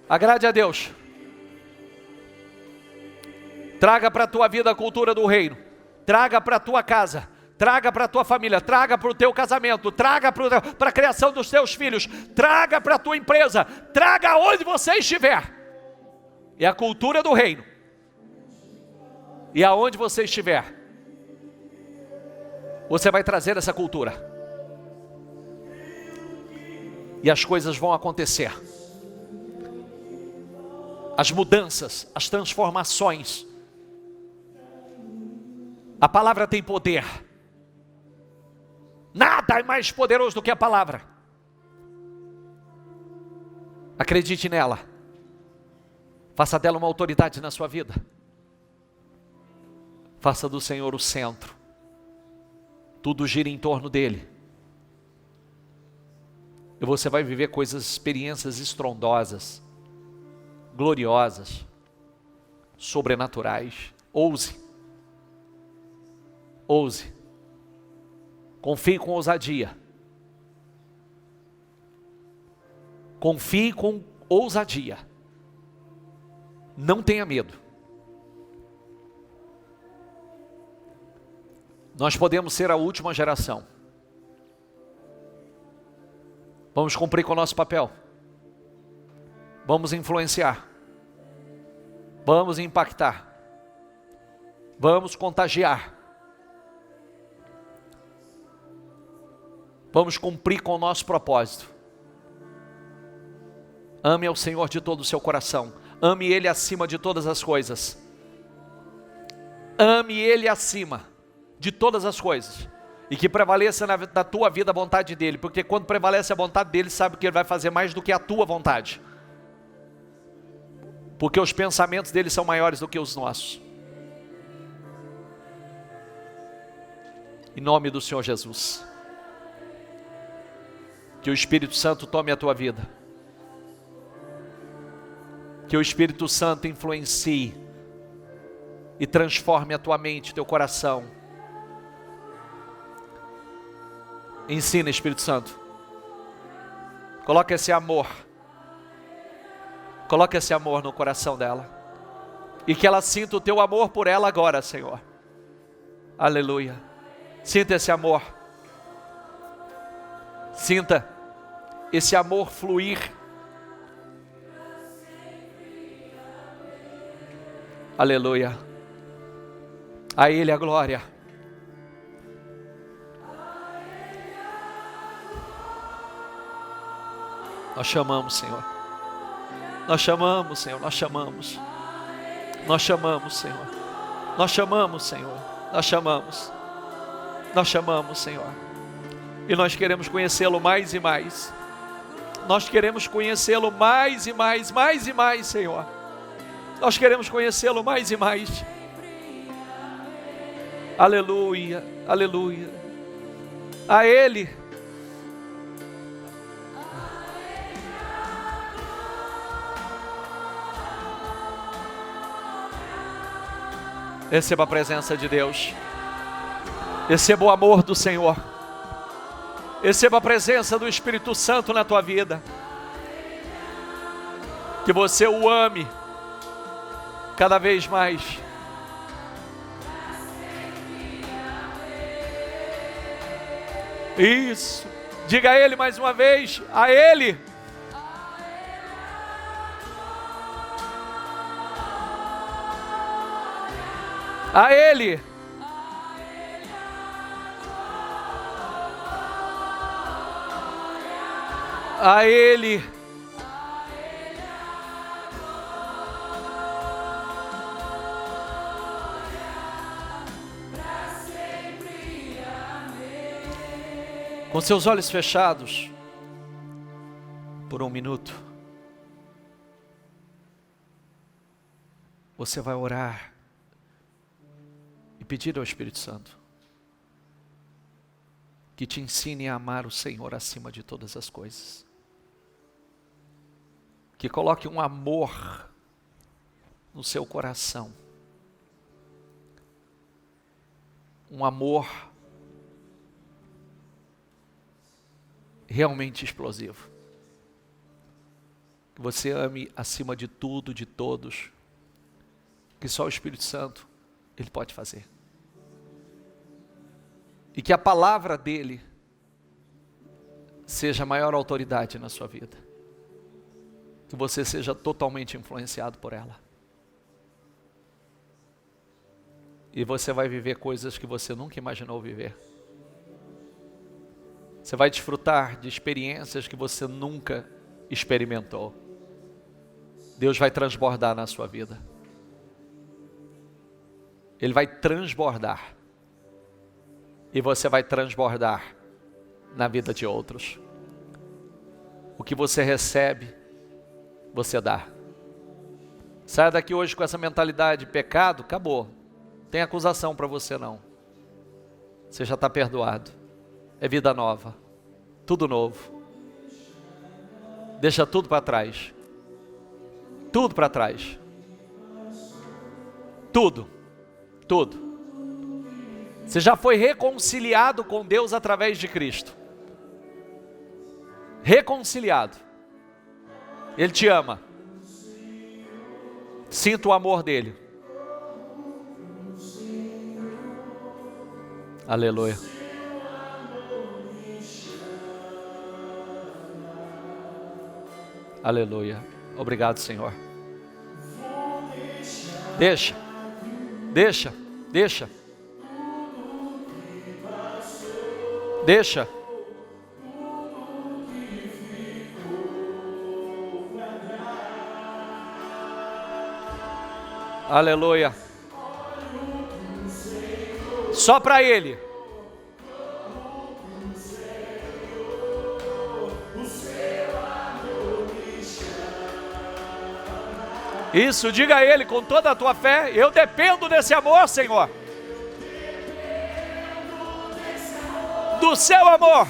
Agrade a Deus. Traga para a tua vida a cultura do reino. Traga para a tua casa. Traga para a tua família. Traga para o teu casamento. Traga para a criação dos teus filhos. Traga para a tua empresa. Traga onde você estiver. É a cultura do reino. E aonde você estiver, você vai trazer essa cultura. E as coisas vão acontecer. As mudanças, as transformações. A palavra tem poder. Nada é mais poderoso do que a palavra. Acredite nela. Faça dela uma autoridade na sua vida. Faça do Senhor o centro. Tudo gira em torno dele. E você vai viver experiências estrondosas, gloriosas, sobrenaturais. Ouse. Ouse. Confie com ousadia. Confie com ousadia. Não tenha medo. Nós podemos ser a última geração. Vamos cumprir com o nosso papel. Vamos influenciar. Vamos impactar. Vamos contagiar. Vamos cumprir com o nosso propósito. Ame ao Senhor de todo o seu coração. Ame Ele acima de todas as coisas. Ame Ele acima de todas as coisas. E que prevaleça na tua vida a vontade dEle. Porque quando prevalece a vontade dEle, sabe que Ele vai fazer mais do que a tua vontade. Porque os pensamentos dEle são maiores do que os nossos. Em nome do Senhor Jesus. Que o Espírito Santo tome a tua vida. Que o Espírito Santo influencie e transforme a tua mente, teu coração. Ensina, Espírito Santo. Coloca esse amor. Coloca esse amor no coração dela. E que ela sinta o teu amor por ela agora, Senhor. Aleluia. Sinta esse amor. Sinta esse amor fluir. Aleluia. A Ele a glória. Nós chamamos, Senhor. Nós chamamos, Senhor. Nós chamamos. Nós chamamos, Senhor. Nós chamamos, Senhor. Nós chamamos. Nós chamamos, Senhor. E nós queremos conhecê-lo mais e mais. Nós queremos conhecê-lo mais e mais, mais e mais, Senhor. Nós queremos conhecê-lo mais e mais. Aleluia, aleluia. A Ele. Receba a presença de Deus. Receba o amor do Senhor. Receba a presença do Espírito Santo na tua vida. Que você o ame cada vez mais. Isso. Diga a Ele mais uma vez. A Ele. A Ele. A Ele. Com seus olhos fechados, por um minuto, você vai orar e pedir ao Espírito Santo que te ensine a amar o Senhor acima de todas as coisas. Que coloque um amor no seu coração. Um amor realmente explosivo. Que você ame acima de tudo, de todos. Que só o Espírito Santo, Ele pode fazer. E que a palavra dEle seja a maior autoridade na sua vida. Que você seja totalmente influenciado por ela. E você vai viver coisas que você nunca imaginou viver. Você vai desfrutar de experiências que você nunca experimentou. Deus vai transbordar na sua vida. Ele vai transbordar. E você vai transbordar na vida de outros. O que você recebe, você dá. Saia daqui hoje com essa mentalidade de pecado, acabou. Não tem acusação para você não. Você já está perdoado. É vida nova. Tudo novo. Deixa tudo para trás. Tudo para trás. Tudo. Tudo. Você já foi reconciliado com Deus através de Cristo. Reconciliado. Ele te ama. Sinta o amor dele. Aleluia. Aleluia. Obrigado, Senhor. Deixa. Deixa. Deixa. Deixa. Aleluia. Só para Ele. Isso, diga a Ele com toda a tua fé: eu dependo desse amor, Senhor. Do seu amor.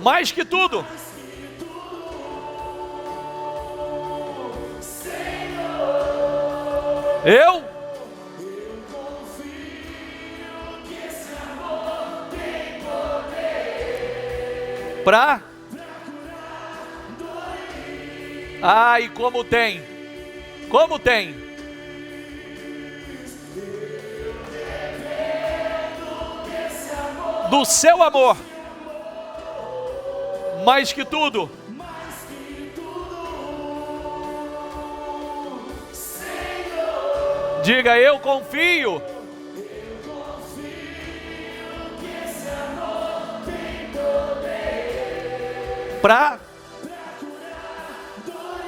Mais que tudo. Eu confio que esse amor tem poder pra e como tem. Como tem. Do seu amor. Mais que tudo. Diga: eu confio. Que esse amor tem poder pra curar dor.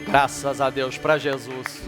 Graças a Deus, para Jesus.